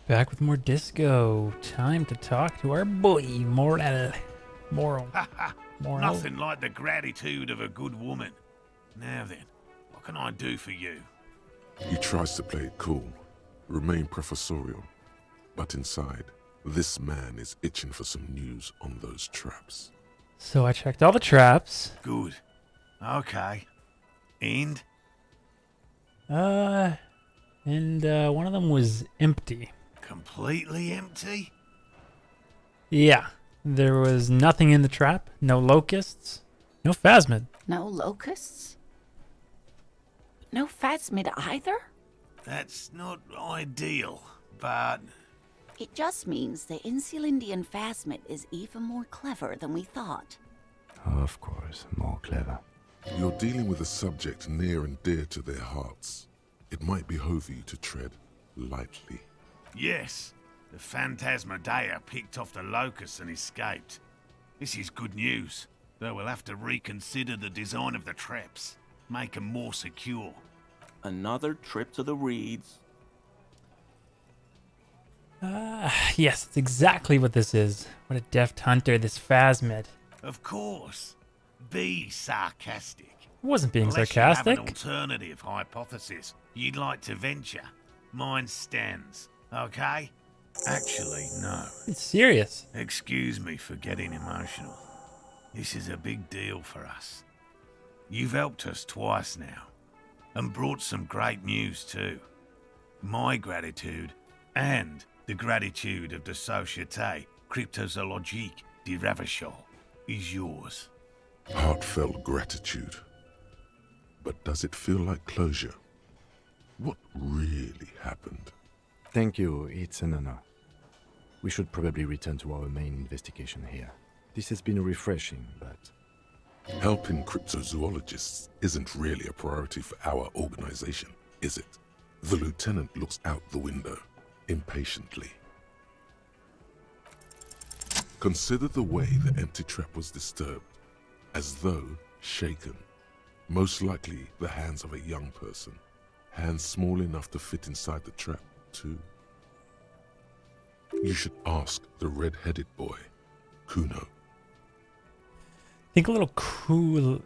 Back with more disco. Time to talk to our boy, Moral. Moral. Moral. Nothing like the gratitude of a good woman. Now then, what can I do for you? He tries to play it cool, remain professorial, but inside, this man is itching for some news on those traps. So I checked all the traps. Good. Okay. And? One of them was empty. Completely empty? Yeah. There was nothing in the trap. No locusts. No phasmid. No locusts? No phasmid either? That's not ideal, but... It just means the Insulindian phasmid is even more clever than we thought. Of course, more clever. You're dealing with a subject near and dear to their hearts. It might behove you to tread lightly. Yes, the Phantasmadeia picked off the locusts and escaped. This is good news, though we'll have to reconsider the design of the traps. Make them more secure. Another trip to the reeds. Yes, it's exactly what this is. What a deft hunter, this phasmid. Of course. Be sarcastic. I wasn't being Unless sarcastic. you have an alternative hypothesis you'd like to venture. Mine stands, okay? Actually, no. It's serious. Excuse me for getting emotional. This is a big deal for us. You've helped us twice now, and brought some great news too. My gratitude, and the gratitude of the Société Cryptozoologique de Ravachol, is yours. Heartfelt gratitude. But does it feel like closure? What really happened? Thank you, it's an honor. We should probably return to our main investigation here. This has been refreshing, but... Helping cryptozoologists isn't really a priority for our organization, is it? The lieutenant looks out the window, impatiently. Consider the way the empty trap was disturbed, as though shaken. Most likely the hands of a young person. Hands small enough to fit inside the trap, too. You should ask the red-headed boy, Kuno. I think a little cool...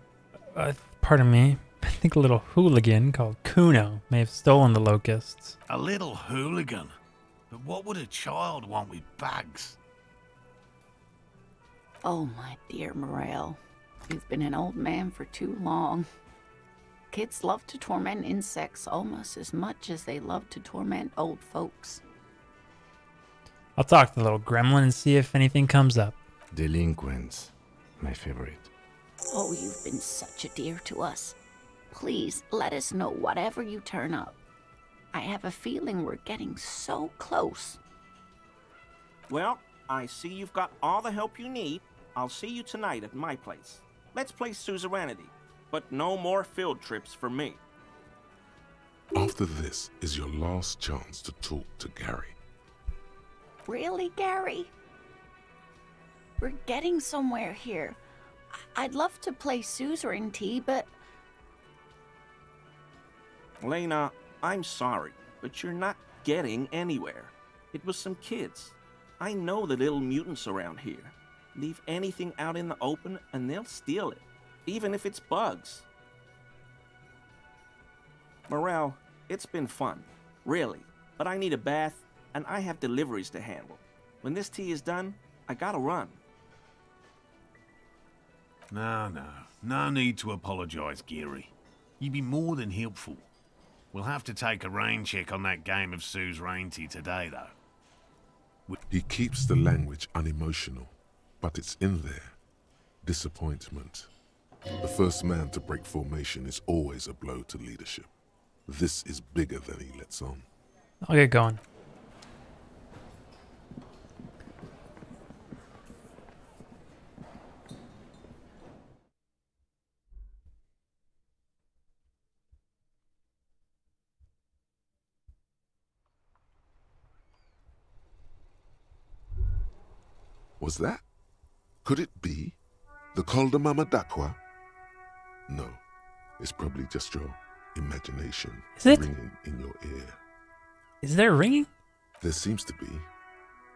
pardon me. I think a little hooligan called Kuno may have stolen the locusts. A little hooligan? But what would a child want with bags? Oh, my dear Morel. You've been an old man for too long. Kids love to torment insects almost as much as they love to torment old folks. I'll talk to the little gremlin and see if anything comes up. Delinquents, my favorite. Oh, you've been such a dear to us. Please, let us know whatever you turn up. I have a feeling we're getting so close. Well, I see you've got all the help you need. I'll see you tonight at my place. Let's play suzerainty, but no more field trips for me. After this is your last chance to talk to Gary. Really, Gary? We're getting somewhere here. I'd love to play suzerainty, but... Lena, I'm sorry, but you're not getting anywhere. It was some kids. I know the little mutants around here. Leave anything out in the open and they'll steal it, even if it's bugs. Morel, it's been fun, really, but I need a bath and I have deliveries to handle. When this tea is done, I gotta run. No need to apologize, Geary. You'd be more than helpful. We'll have to take a rain check on that game of suzerainty today, though. He keeps the language unemotional, but it's in there. Disappointment. The first man to break formation is always a blow to leadership. This is bigger than he lets on. I'll get going. Was that? Could it be? The Col de Mama Dakwa? No, it's probably just your imagination Is it? ringing in your ear. Is there ringing? There seems to be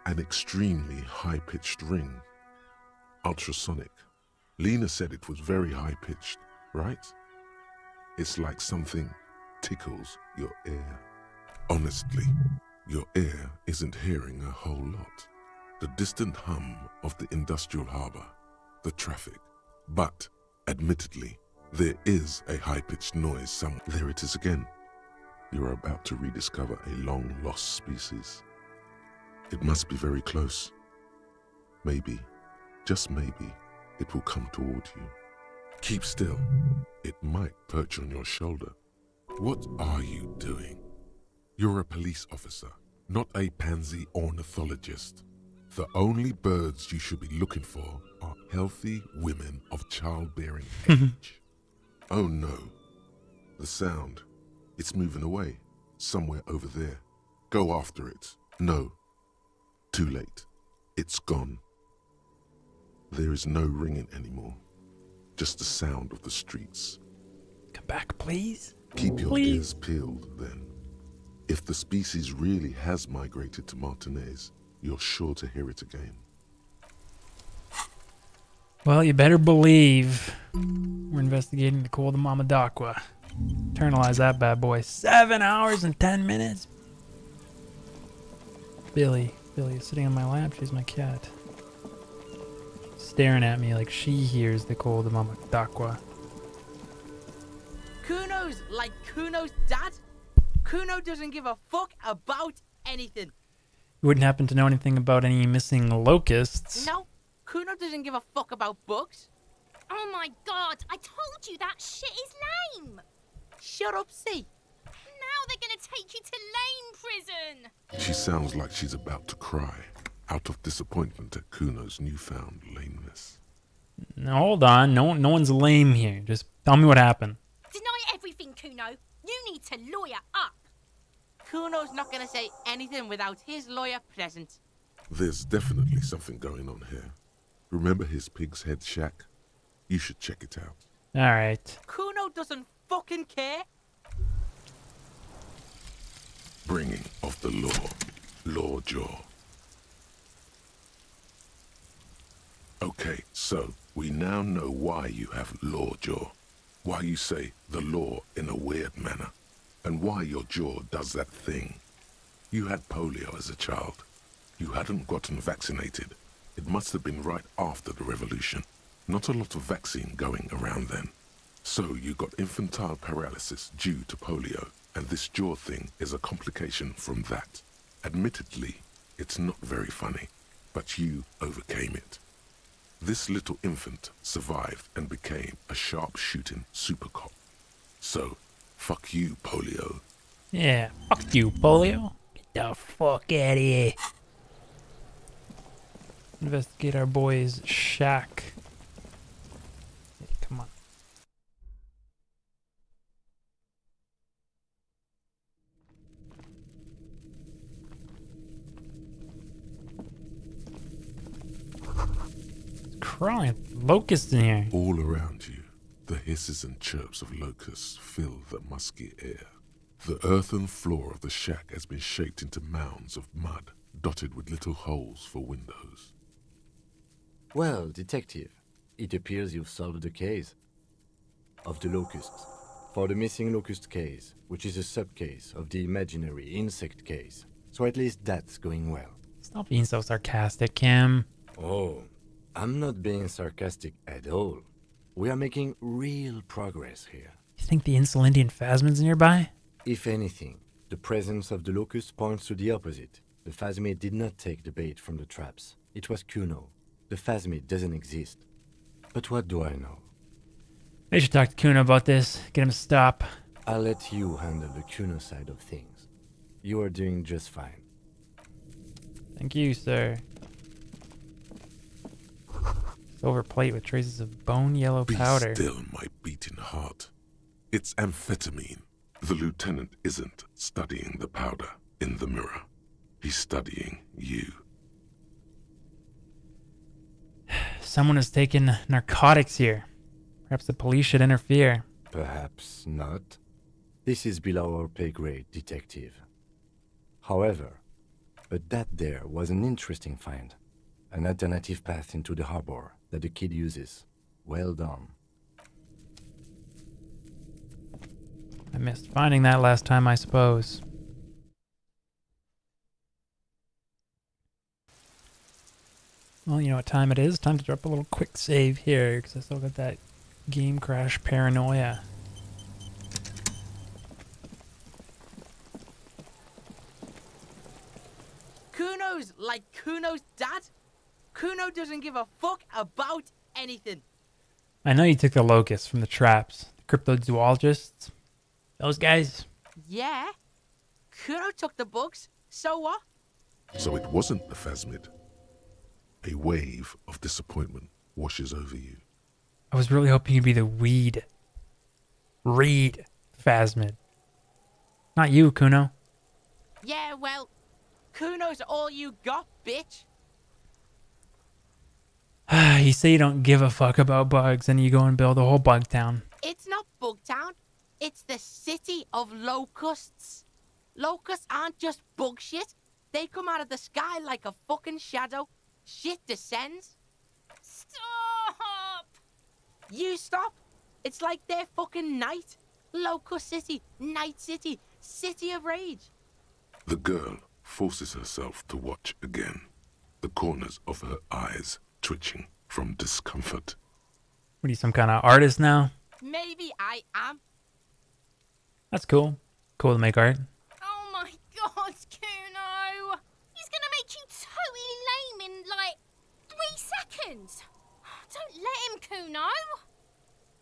an extremely high-pitched ring. Ultrasonic. Lena said it was very high-pitched, right? It's like something tickles your ear. Honestly, your ear isn't hearing a whole lot. The distant hum of the industrial harbor, the traffic. But, admittedly, there is a high-pitched noise somewhere. There it is again. You're about to rediscover a long-lost species. It must be very close. Maybe, just maybe, it will come toward you. Keep still. It might perch on your shoulder. What are you doing? You're a police officer, not a pansy ornithologist. The only birds you should be looking for are healthy women of childbearing age. Oh no. The sound. It's moving away. Somewhere over there. Go after it. No. Too late. It's gone. There is no ringing anymore. Just the sound of the streets. Come back, please. Keep your Please. ears peeled, then. If the species really has migrated to Martinez, you're sure to hear it again. Well, you better believe we're investigating the Col de Mamadaqua. Internalize that bad boy. 7 hours and 10 minutes. Billy is sitting on my lap. She's my cat. Staring at me like she hears the Col de Mamadaqua. Kuno's like Kuno's dad? Kuno doesn't give a fuck about anything. You wouldn't happen to know anything about any missing locusts? No, Kuno doesn't give a fuck about bugs. Oh my god, I told you that shit is lame. Shut up, see. Now they're gonna take you to lame prison. She sounds like she's about to cry, out of disappointment at Kuno's newfound lameness. Now, hold on. No one's lame here. Just tell me what happened. Deny everything, Kuno. You need to lawyer up. Kuno's not gonna say anything without his lawyer present. There's definitely something going on here. Remember his pig's head shack? You should check it out. Alright. Kuno doesn't fucking care. Bringing of the law jaw. Okay, so we now know why you have law jaw. Why you say the law in a weird manner. And why your jaw does that thing. You had polio as a child. You hadn't gotten vaccinated. It must have been right after the revolution. Not a lot of vaccine going around then. So you got infantile paralysis due to polio, and this jaw thing is a complication from that. Admittedly, it's not very funny, but you overcame it. This little infant survived and became a sharp-shooting super cop. So, fuck you, polio. Yeah, fuck you, polio. Get the fuck out of here. Investigate our boy's shack. Hey, come on. It's crawling. Locusts in here. All around you, the hisses and chirps of locusts fill the musky air. The earthen floor of the shack has been shaped into mounds of mud, dotted with little holes for windows. Well, detective, it appears you've solved the case of the locusts. For the missing locust case, which is a sub-case of the imaginary insect case. So at least that's going well. Stop being so sarcastic, Kim. Oh, I'm not being sarcastic at all. We are making real progress here. You think the Insulindian phasmid's nearby? If anything, the presence of the locust points to the opposite. The phasmid did not take the bait from the traps. It was Kuno. The phasmid doesn't exist. But what do I know? I should talk to Kuno about this. Get him to stop. I'll let you handle the Kuno side of things. You are doing just fine. Thank you, sir. Silver plate with traces of bone yellow powder. Be still, my beating heart. It's amphetamine. The lieutenant isn't studying the powder in the mirror. He's studying you. Someone has taken narcotics here. Perhaps the police should interfere. Perhaps not. This is below our pay grade, detective. However, But that there was an interesting find. An alternative path into the harbor that the kid uses. Well done. I missed finding that last time, I suppose. Well, you know what time it is? Time to drop a little quick save here, because I still got that game crash paranoia. Kuno's like Kuno's dad. Kuno doesn't give a fuck about anything. I know you took the locusts from the traps. The cryptozoologists. Those guys. Yeah. Kuno took the bugs. So what? So it wasn't the phasmid. A wave of disappointment washes over you. I was really hoping you'd be the Reed phasmid. Not you, Kuno. Yeah, well, Kuno's all you got, bitch. You say you don't give a fuck about bugs, and you go and build a whole bug town. It's not Bugtown. It's the city of locusts. Locusts aren't just bug shit. They come out of the sky like a fucking shadow. Shit descends. Stop! You stop. It's like their fucking night. Locust City, Night City, City of Rage. The girl forces herself to watch again, the corners of her eyes twitching from discomfort. What are you, some kind of artist now? Maybe I am. That's cool. Cool to make art. Oh my god, Kuno! He's gonna make you totally lame in like 3 seconds. Don't let him, Kuno.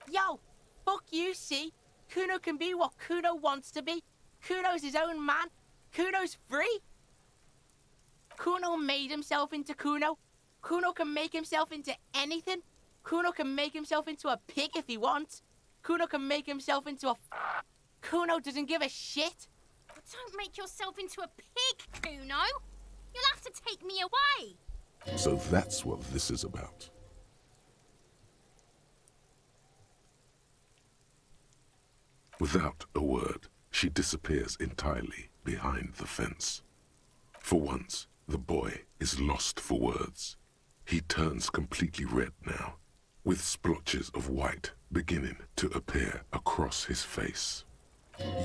Yo, fuck you, see? Kuno can be what Kuno wants to be. Kuno's his own man. Kuno's free. Kuno made himself into Kuno. Kuno can make himself into anything. Kuno can make himself into a pig if he wants. Kuno can make himself into a... Kuno doesn't give a shit. Don't make yourself into a pig, Kuno. You'll have to take me away. So that's what this is about. Without a word, she disappears entirely behind the fence. For once, the boy is lost for words. He turns completely red now, with splotches of white beginning to appear across his face.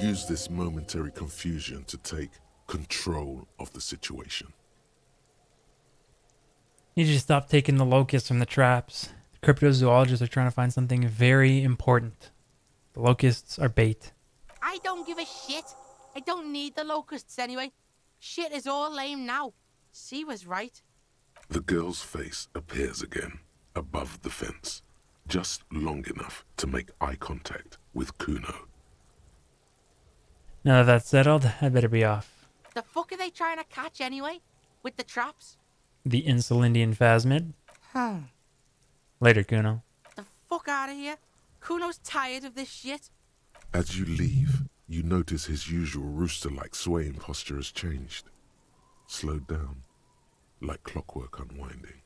Use this momentary confusion to take control of the situation. You need to stop taking the locusts from the traps. The cryptozoologists are trying to find something very important. The locusts are bait. I don't give a shit. I don't need the locusts anyway. Shit is all lame now. C was right. The girl's face appears again, above the fence, just long enough to make eye contact with Kuno. Now that that's settled, I better be off. The fuck are they trying to catch anyway? With the traps? The Insulindian phasmid. Later, Kuno. The fuck out of here. Kuno's tired of this shit. As you leave, you notice his usual rooster-like swaying posture has changed. Slowed down, like clockwork unwinding.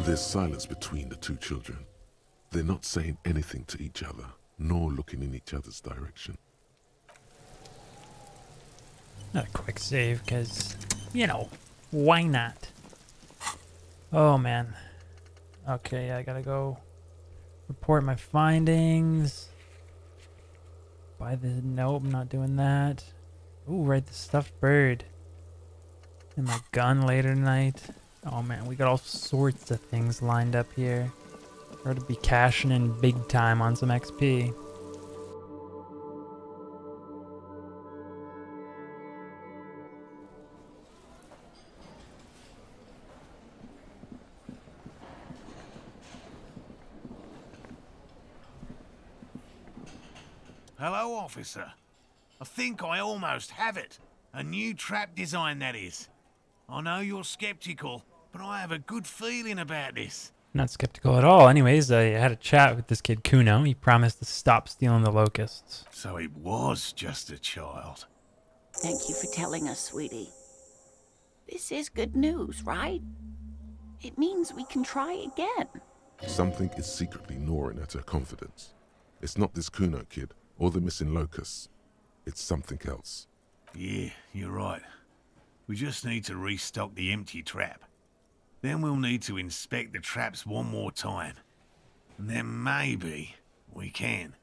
There's silence between the two children. They're not saying anything to each other, nor looking in each other's direction. Not a quick save, because, you know, why not? Oh, man. Okay, I gotta go report my findings. Nope, I'm not doing that. Ooh, right, the stuffed bird. And my gun later tonight. Oh, man, we got all sorts of things lined up here. We're to be cashing in big time on some XP. Hello, officer. I think I almost have it. A new trap design, that is. I know you're skeptical, but I have a good feeling about this. Not skeptical at all. Anyways, I had a chat with this kid Kuno. He promised to stop stealing the locusts. So it was just a child. Thank you for telling us, sweetie. This is good news, right? It means we can try again. Something is secretly gnawing at her confidence. It's not this Kuno kid or the missing locusts. It's something else. Yeah, you're right. We just need to restock the empty trap. Then we'll need to inspect the traps one more time. And then maybe we can.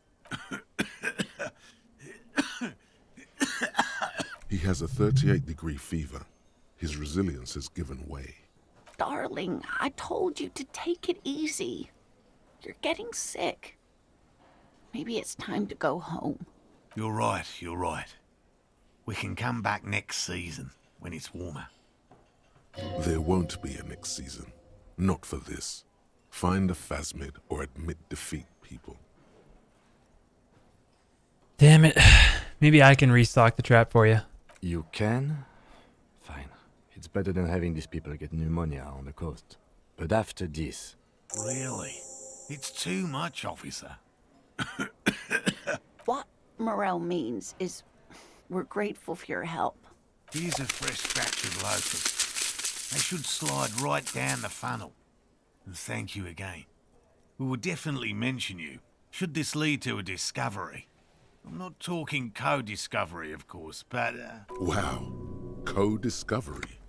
He has a 38-degree fever. His resilience has given way. Darling, I told you to take it easy. You're getting sick. Maybe it's time to go home. You're right, you're right. We can come back next season, when it's warmer. There won't be a next season. Not for this. Find a phasmid or admit defeat, people. Damn it. Maybe I can restock the trap for you. You can? Fine. It's better than having these people get pneumonia on the coast. But after this... Really? It's too much, officer. What Morel means is we're grateful for your help. Here's a fresh fractured locust. They should slide right down the funnel. And thank you again. We will definitely mention you, should this lead to a discovery. I'm not talking co-discovery, of course, but... Wow. Co-discovery.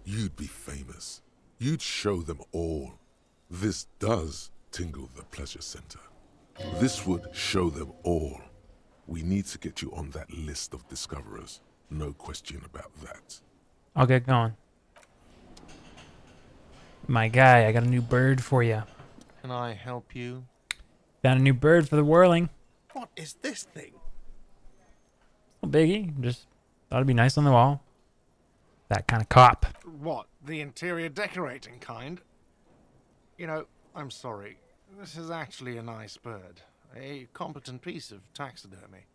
You'd be famous. You'd show them all. This does tingle the pleasure center. This would show them all. We need to get you on that list of discoverers. No question about that. I'll get going. My guy, I got a new bird for you. Can I help you? Found a new bird for the whirling. What is this thing? No biggie. Just thought it'd be nice on the wall. That kind of cop. What, the interior decorating kind? You know, I'm sorry. This is actually a nice bird. A competent piece of taxidermy.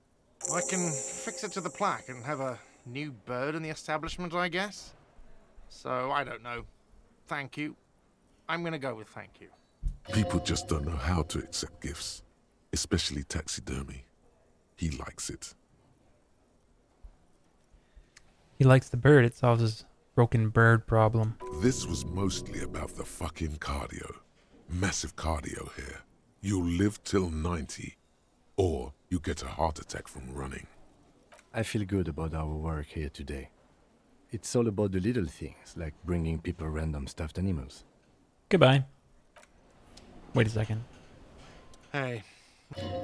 I can fix it to the plaque and have a new bird in the establishment, I guess? So, I don't know. Thank you. I'm gonna go with thank you. People just don't know how to accept gifts. Especially taxidermy. He likes it. He likes the bird. It solves his broken bird problem. This was mostly about the fucking cardio. Massive cardio here. You'll live till 90. Or you get a heart attack from running. I feel good about our work here today. It's all about the little things, like bringing people random stuffed animals. Goodbye. Wait a second. Hey.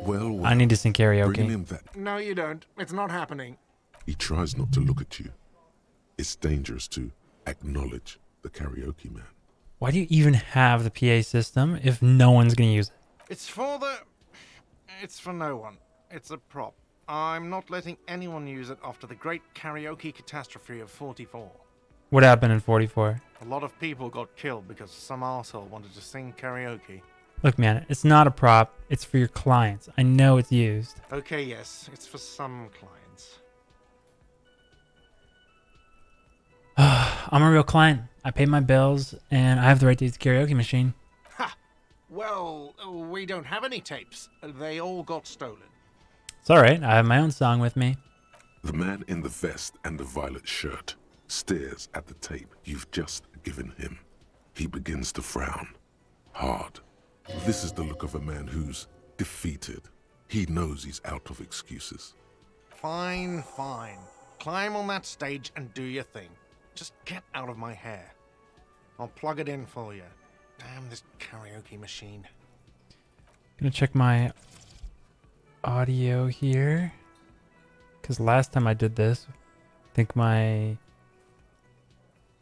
Well, I need to sing bring karaoke. him that. No, you don't. It's not happening. He tries not to look at you. It's dangerous to acknowledge the karaoke man. Why do you even have the PA system if no one's going to use it? It's for the... It's for no one. It's a prop. I'm not letting anyone use it after the great karaoke catastrophe of 44. What happened in 44? A lot of people got killed because some arsehole wanted to sing karaoke. Look, man, it's not a prop. It's for your clients. I know it's used. Okay, yes, it's for some clients. I'm a real client. I pay my bills, and I have the right to use the karaoke machine. Ha! Well, we don't have any tapes. They all got stolen. It's alright. I have my own song with me. The man in the vest and the violet shirt stares at the tape you've just given him. He begins to frown. Hard. This is the look of a man who's defeated. He knows he's out of excuses. Fine, fine. Climb on that stage and do your thing. Just get out of my hair. I'll plug it in for you. Damn this karaoke machine. Gonna check my audio here. Because last time I did this, I think my...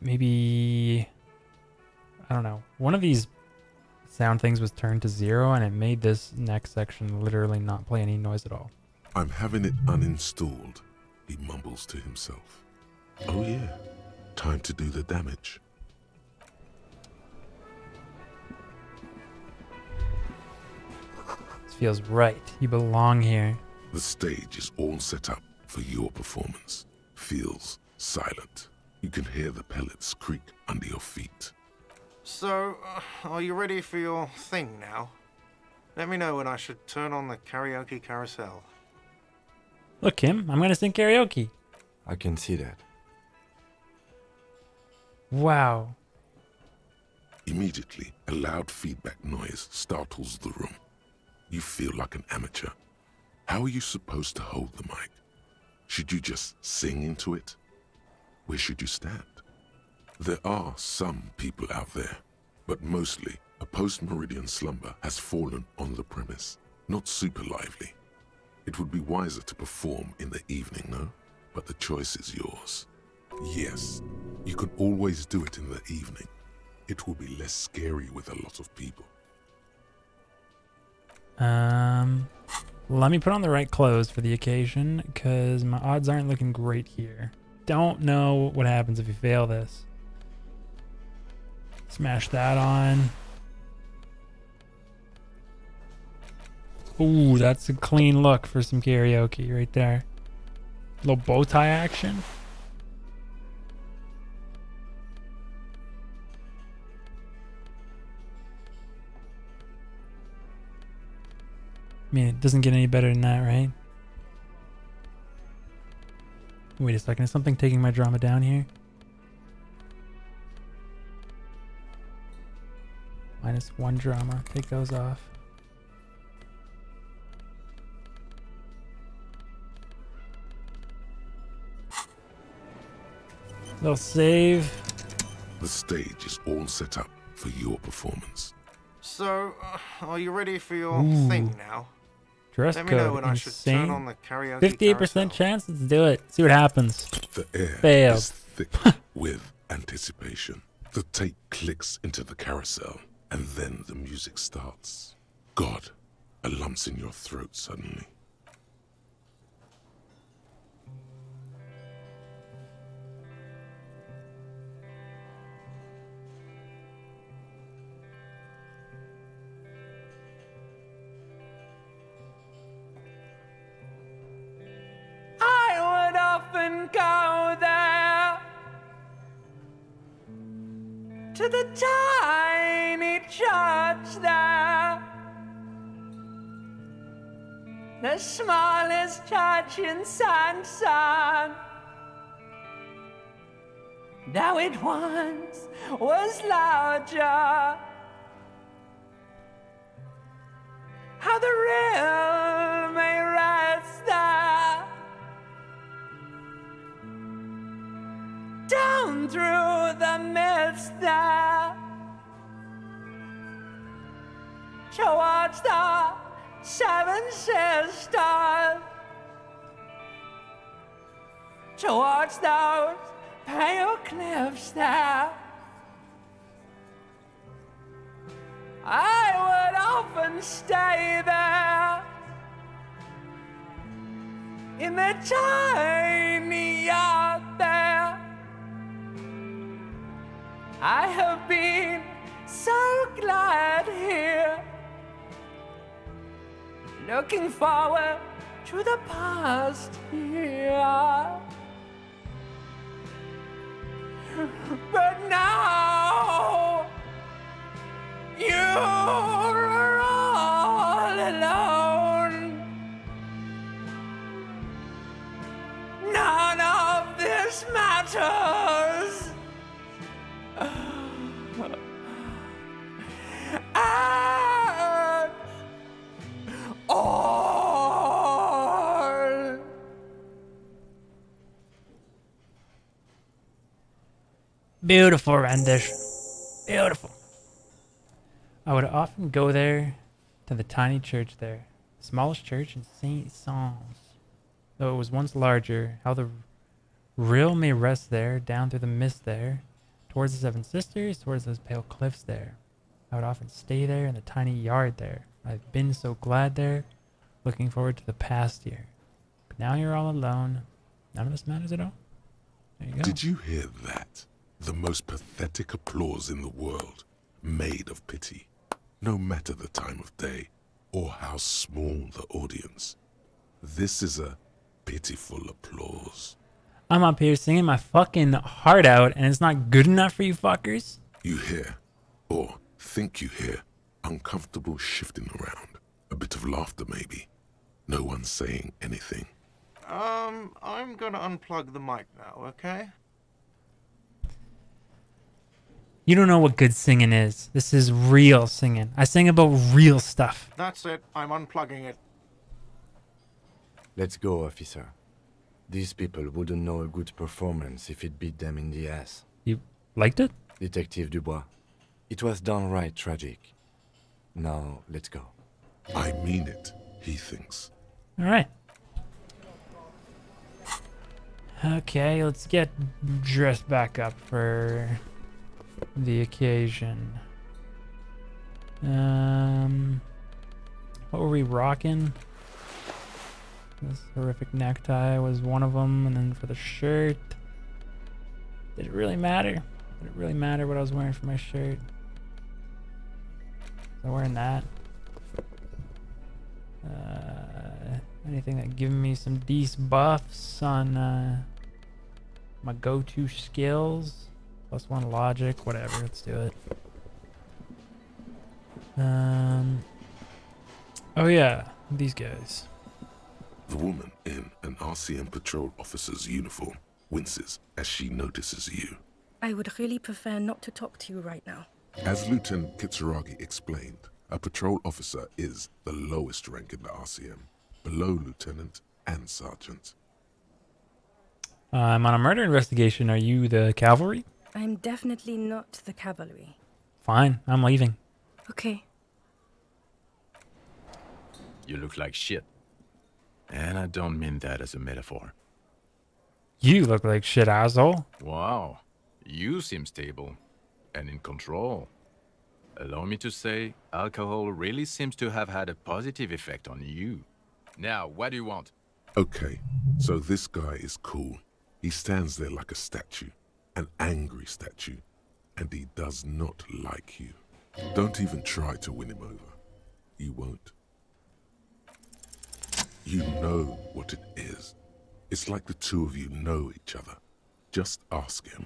maybe... I don't know. One of these sound things was turned to 0 and it made this next section literally not play any noise at all. I'm having it uninstalled, he mumbles to himself. Oh yeah, time to do the damage. This feels right. You belong here. The stage is all set up for your performance. Feels silent. You can hear the pellets creak under your feet. So, are you ready for your thing now? Let me know when I should turn on the karaoke carousel. Look, Kim, I'm gonna sing karaoke. I can see that. Wow. Immediately, a loud feedback noise startles the room. You feel like an amateur. How are you supposed to hold the mic? Should you just sing into it? where should you stand? There are some people out there, but mostly a post-meridian slumber has fallen on the premise. Not super lively. It would be wiser to perform in the evening, no? But the choice is yours. Yes, you can always do it in the evening. It will be less scary with a lot of people. Let me put on the right clothes for the occasion, because my odds aren't looking great here. Don't know what happens if you fail this. Smash that on. Ooh, that's a clean look for some karaoke right there. Little bow tie action. I mean, it doesn't get any better than that, right? Wait a second, is something taking my drama down here? -1 drama. Take those off. Little save. The stage is all set up for your performance. So, are you ready for your Ooh. thing now? Dress Let me know code when I should turn on insane. the karaoke 58% carousel. chance. Let's do it. See what happens. The air Failed. is thick with anticipation. The tape clicks into the carousel, and then the music starts. God, a lump's in your throat suddenly. I would often go there to the tiny church there, the smallest church in Sanson. Though it once was larger, how the real may rest there. Down through the mist there, towards the Seven Sisters, towards those pale cliffs there. I would often stay there in the tiny yard there. I have been so glad here, looking forward to the past here. But now you're all alone. None of this matters. At all. Beautiful rendition. Beautiful. I would often go there to the tiny church there. The smallest church in St. Saul's. Though it was once larger, how the real may rest there, down through the mist there, towards the Seven Sisters, towards those pale cliffs there. I would often stay there in the tiny yard there. I've been so glad there, looking forward to the past year. But now you're all alone. None of this matters at all. There you go. Did you hear that? The most pathetic applause in the world, made of pity. No matter the time of day, or how small the audience. This is a pitiful applause. I'm up here singing my fucking heart out, and it's not good enough for you fuckers? You hear, or think you hear, uncomfortable shifting around. A bit of laughter maybe. No one saying anything. I'm gonna unplug the mic now, okay? You don't know what good singing is. This is real singing. I sing about real stuff. That's it. I'm unplugging it. Let's go, officer. These people wouldn't know a good performance if it beat them in the ass. You liked it? Detective Dubois, it was downright tragic. Now, let's go. I mean it, he thinks. All right. Okay, let's get dressed back up for the occasion. What were we rocking? This horrific necktie was one of them, and then for the shirt, did it really matter? Did it really matter what I was wearing for my shirt? Was I wearing that? Anything that give me some decent buffs on my go-to skills? +1 logic, whatever, let's do it. Oh yeah, these guys. The woman in an RCM patrol officer's uniform winces as she notices you. I would really prefer not to talk to you right now. As Lieutenant Kitsuragi explained, a patrol officer is the lowest rank in the RCM, below lieutenant and sergeant. I'm on a murder investigation. Are you the cavalry? I'm definitely not the cavalry. Fine, I'm leaving. Okay. You look like shit. And I don't mean that as a metaphor. You look like shit, asshole. Wow. You seem stable and in control. Allow me to say, alcohol really seems to have had a positive effect on you. Now, what do you want? Okay, so this guy is cool. He stands there like a statue, an angry statue, and he does not like you. Don't even try to win him over. You won't. You know what it is. It's like the two of you know each other. Just ask him.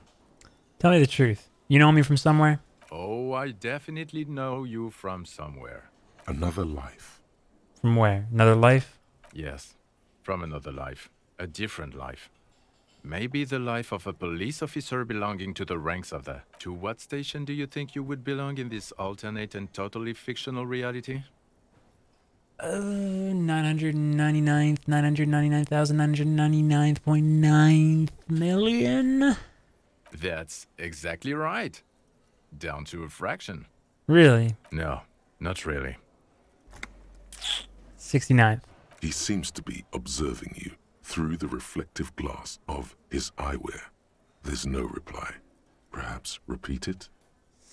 Tell me the truth. You know me from somewhere? Oh, I definitely know you from somewhere. Another life. From where? Another life? Yes, from another life. A different life. Maybe the life of a police officer belonging to the ranks of the... To what station do you think you would belong in this alternate and totally fictional reality? 999th, 999,999.9 million? That's exactly right. Down to a fraction. Really? No, not really. 69th. He seems to be observing you through the reflective glass of his eyewear. There's no reply. Perhaps repeat it?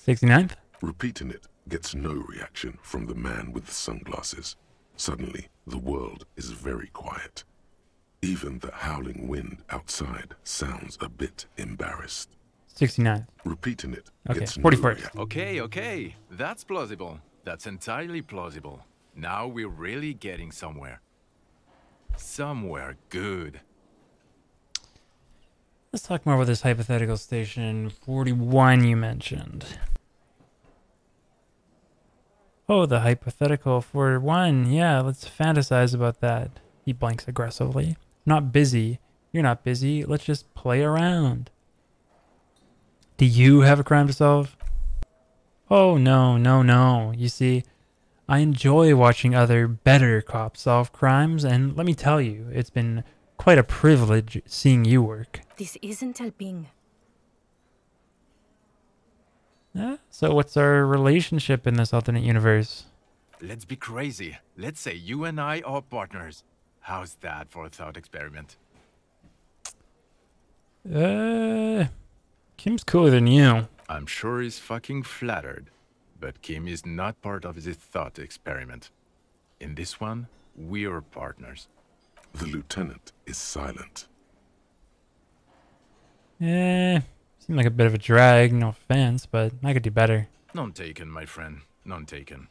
69th? Repeating it gets no reaction from the man with the sunglasses. Suddenly, the world is very quiet. Even the howling wind outside sounds a bit embarrassed. 69th. Repeating it Okay, gets 41st. no reaction. Okay. That's plausible. That's entirely plausible. Now we're really getting somewhere. Somewhere good. Let's talk more about this hypothetical station 41 you mentioned. Oh, the hypothetical 41. Yeah, let's fantasize about that. He blinks aggressively. Not busy. You're not busy. Let's just play around. Do you have a crime to solve? Oh, no. You see, I enjoy watching other better cops solve crimes, and let me tell you, it's been quite a privilege seeing you work. This isn't helping. So what's our relationship in this alternate universe? Let's be crazy. Let's say you and I are partners. How's that for a thought experiment? Kim's cooler than you. I'm sure he's fucking flattered. But Kim is not part of this thought experiment. In this one, we're partners. The lieutenant is silent. Seemed like a bit of a drag, no offense, but I could do better. None taken, my friend. None taken.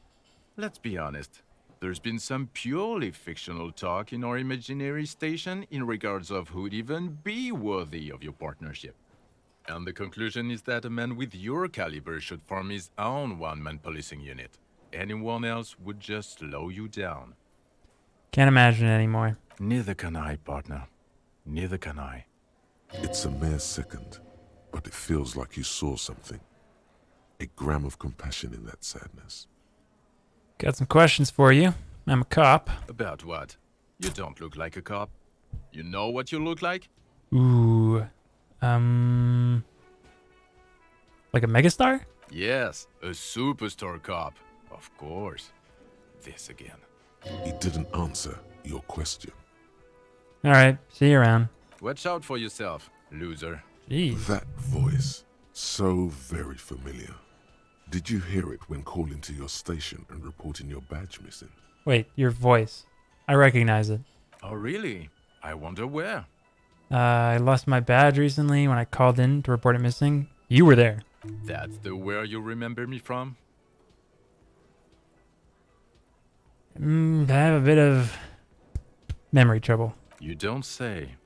Let's be honest. There's been some purely fictional talk in our imaginary station in regards of who'd even be worthy of your partnership. And the conclusion is that a man with your caliber should form his own one-man policing unit. Anyone else would just slow you down. Can't imagine it anymore. Neither can I, partner. Neither can I. It's a mere second, but it feels like you saw something. A gram of compassion in that sadness. Got some questions for you. I'm a cop. About what? You don't look like a cop. You know what you look like? Ooh. Like a megastar? Yes, a superstar cop. Of course. This again. He didn't answer your question. Alright, see you around. Watch out for yourself, loser. Jeez. That voice, so very familiar. Did you hear it when calling to your station and reporting your badge missing? Wait, your voice. I recognize it. Oh, really? I wonder where. I lost my badge recently when I called in to report it missing. You were there. That's the where you remember me from? I have a bit of memory trouble. You don't say.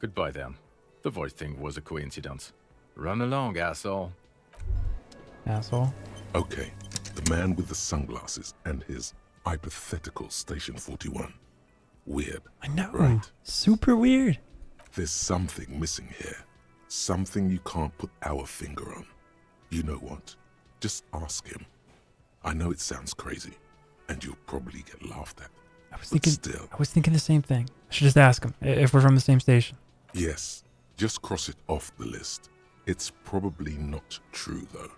Goodbye then. The voice thing was a coincidence. Run along, asshole. Asshole. Okay, the man with the sunglasses and his hypothetical Station 41. Weird. I know. Right. Super weird. There's something missing here. Something you can't put our finger on. You know what? Just ask him. I know it sounds crazy, and you'll probably get laughed at. I was thinking the same thing. I should just ask him if we're from the same station. Yes, just cross it off the list. It's probably not true, though.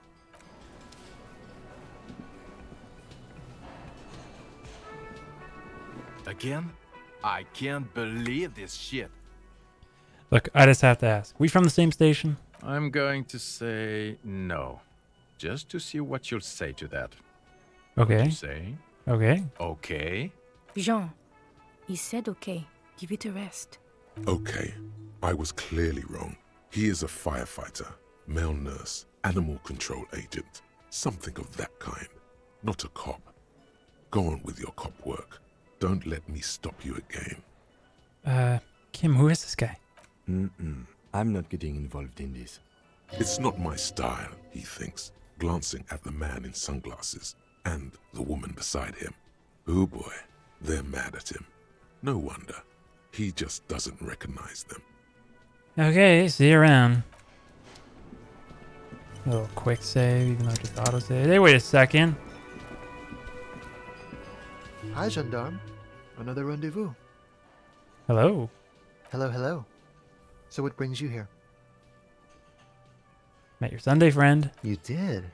Again? I can't believe this shit. Look, I just have to ask. We from the same station? I'm going to say no. Just to see what you'll say to that. Okay. What you say? Okay. Okay. Jean, he said okay. Give it a rest. Okay, I was clearly wrong. He is a firefighter, male nurse, animal control agent, something of that kind. Not a cop. Go on with your cop work. Don't let me stop you again. Kim, who is this guy? I'm not getting involved in this. It's not my style, he thinks, glancing at the man in sunglasses and the woman beside him. Oh boy, they're mad at him. No wonder. He just doesn't recognize them. Okay, see you around. A little quick save, even though it's just auto save. Hey, wait a second. Hi, gendarme. Another rendezvous. Hello. Hello, hello. So what brings you here? Met your Sunday friend. You did?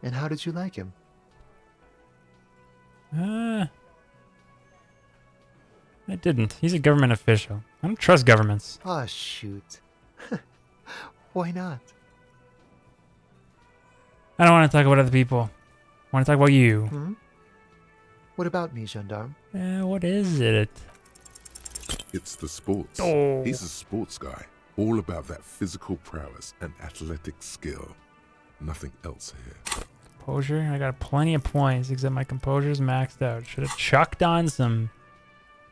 And how did you like him? I didn't. He's a government official. I don't trust governments. Ah, shoot. Why not? I don't want to talk about other people. I want to talk about you. Hmm? What about me, gendarme? What is it? It's the sports. Oh. He's a sports guy. All about that physical prowess and athletic skill. Nothing else here. Composure? I got plenty of points, except my composure's maxed out. Should have chucked on some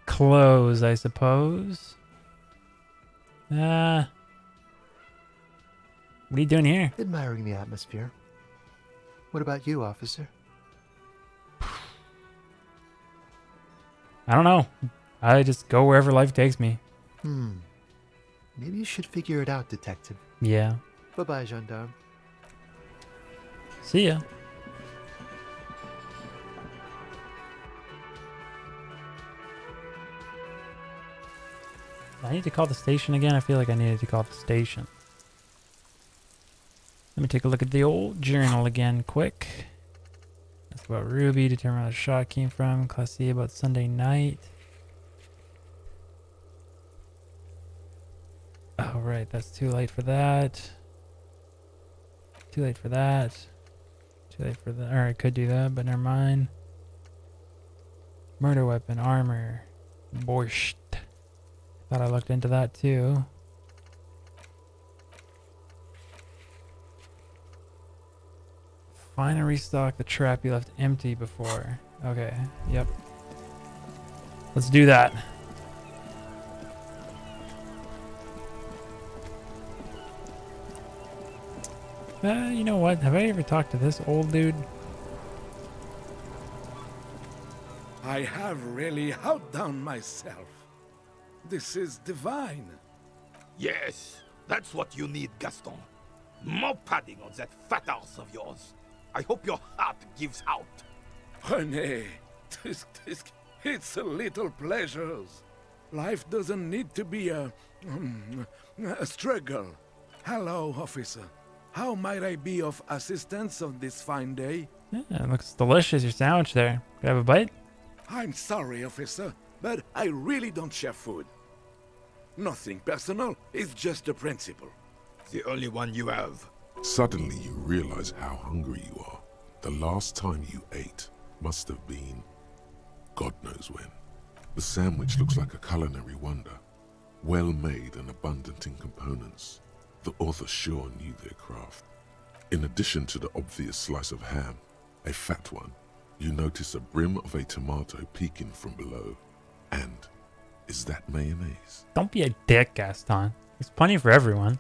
clothes, I suppose. What are you doing here? Admiring the atmosphere. What about you, officer? I don't know. I just go wherever life takes me. Maybe you should figure it out, detective. Yeah. Bye-bye, gendarme. See ya. I need to call the station again. I feel like I needed to call the station. Let me take a look at the old journal again quick. That's about Ruby. Determine where the shot came from. Class C about Sunday night. Oh, right. That's too late for that. Too late for that. Too late for that. Alright, could do that, but never mind. Murder weapon, armor. Borscht. Thought I looked into that too. Find and restock the trap you left empty before. Okay, yep. Let's do that. You know what? Have I ever talked to this old dude? I have really outdone myself. This is divine. Yes, that's what you need, Gaston. More padding on that fat ass of yours. I hope your heart gives out. René, it's a little pleasures. Life doesn't need to be a struggle. Hello, officer. How might I be of assistance on this fine day? Yeah, it looks delicious, your sandwich there. Could I have a bite? I'm sorry, officer, but I really don't share food. Nothing personal, it's just a principle. The only one you have. Suddenly you realize how hungry you are. The last time you ate must have been God knows when. The sandwich looks like a culinary wonder, well made and abundant in components. The author sure knew their craft. In addition to the obvious slice of ham, a fat one, you notice a brim of a tomato peeking from below. And is that mayonnaise? Don't be a dick, Gaston. There's plenty for everyone.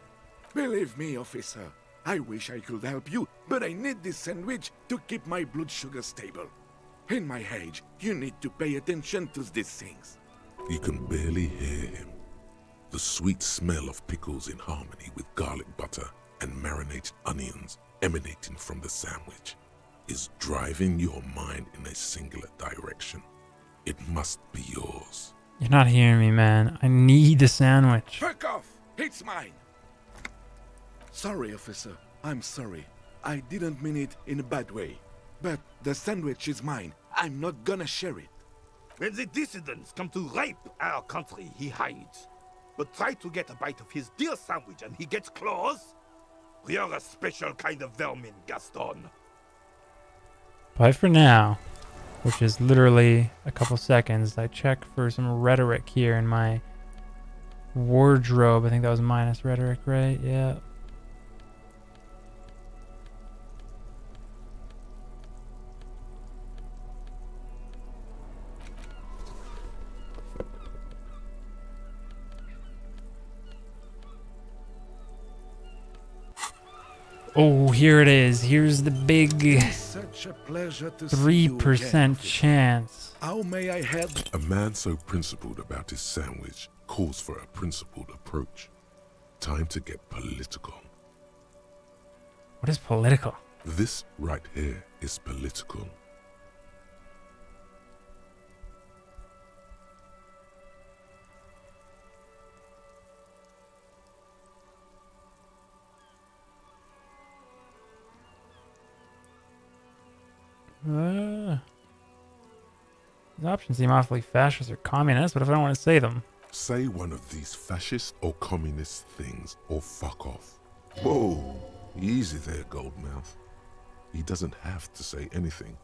Believe me, officer, I wish I could help you, but I need this sandwich to keep my blood sugar stable. In my age, you need to pay attention to these things. You can barely hear him. The sweet smell of pickles in harmony with garlic butter and marinated onions emanating from the sandwich is driving your mind in a singular direction. It must be yours. You're not hearing me, man. I need the sandwich. Fuck off! It's mine! Sorry, officer. I'm sorry. I didn't mean it in a bad way. But the sandwich is mine. I'm not gonna share it. When the dissidents come to rape our country, he hides. But try to get a bite of his dear sandwich and he gets claws? We are a special kind of vermin, Gaston. Bye for now. Which is literally a couple seconds. I check for some rhetoric here in my wardrobe. I think that was minus rhetoric, right? Yeah. Oh, here it is. Here's the big Such a pleasure to 3% chance. How may I help? A man so principled about his sandwich calls for a principled approach. Time to get political. What is political? This right here is political. These options seem awfully fascist or communist, but if I don't want to say them. Say one of these fascist or communist things or fuck off. Whoa, easy there, Goldmouth. He doesn't have to say anything.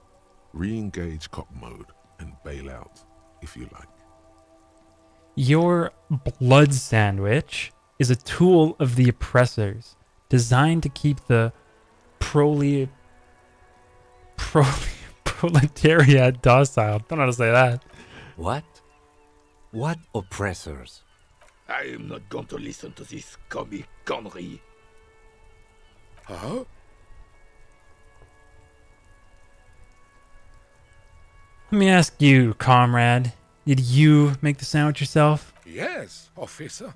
Re-engage cop mode and bail out, if you like. Your blood sandwich is a tool of the oppressors, designed to keep the proletariat docile. Don't know how to say that. What? What oppressors? I am not going to listen to this comic gunnery. Huh? Let me ask you, comrade. Did you make the sandwich yourself? Yes, officer.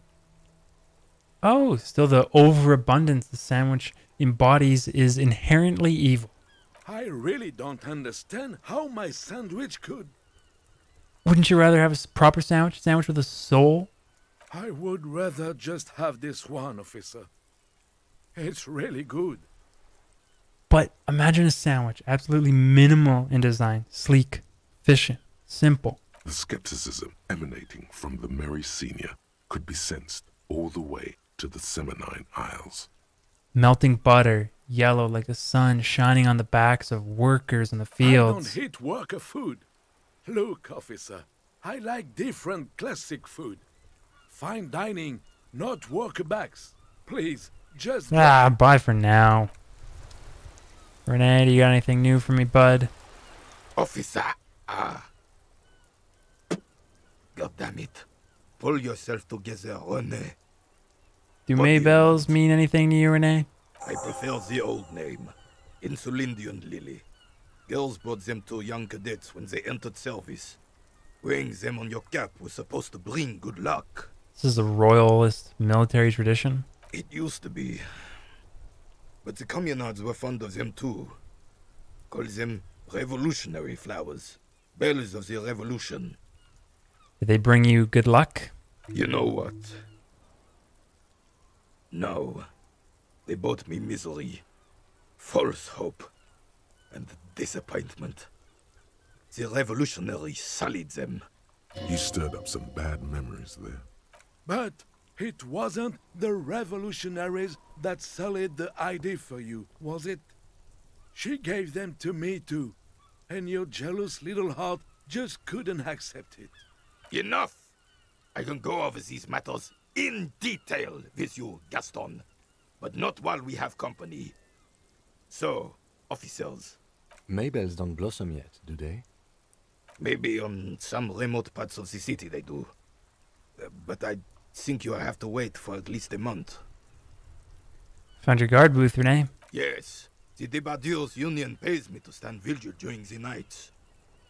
Oh, still the overabundance the sandwich embodies is inherently evil. I really don't understand how my sandwich could. Wouldn't you rather have a proper sandwich with a soul? I would rather just have this one, officer. It's really good. But imagine a sandwich, absolutely minimal in design, sleek, efficient, simple. The skepticism emanating from the Merry Senior could be sensed all the way to the Seminine Isles. Melting butter, yellow like the sun shining on the backs of workers in the fields. I don't hate worker food. Look, officer, I like different classic food. Fine dining, not worker backs. Please, just... Bye for now. Renee, do you got anything new for me, bud? Officer, God damn it. Pull yourself together, Renee. Do Maybells mean anything to you, Renee? I prefer the old name, Insulindian Lily. Girls brought them to young cadets when they entered service. Wearing them on your cap was supposed to bring good luck. This is a royalist military tradition. It used to be. But the communards were fond of them too. Call them revolutionary flowers. Bells of the revolution. Did they bring you good luck? You know what? No. They brought me misery, false hope, and disappointment. The revolutionaries sullied them. You stirred up some bad memories there. But it wasn't the revolutionaries that sullied the idea for you, was it? She gave them to me too, and your jealous little heart just couldn't accept it. Enough! I can go over these matters in detail with you, Gaston, but not while we have company. So, officers. Maybells don't blossom yet, do they? Maybe on some remote parts of the city they do. But I think you'll have to wait for at least a month. Found your guard booth, Renee. Yes. The Debardeurs Union pays me to stand vigil during the nights.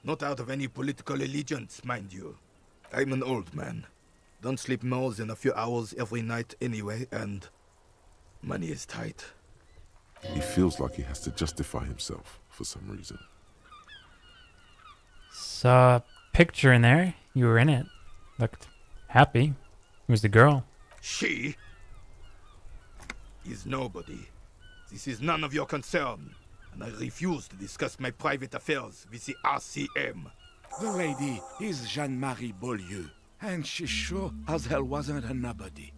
Not out of any political allegiance, mind you. I'm an old man. Don't sleep more than a few hours every night anyway, and money is tight. He feels like he has to justify himself for some reason. Saw a picture in there. You were in it. Looked happy. Who's the girl? She is nobody. This is none of your concern, and I refuse to discuss my private affairs with the RCM. The lady is Jeanne-Marie Beaulieu, and she sure as hell wasn't a nobody.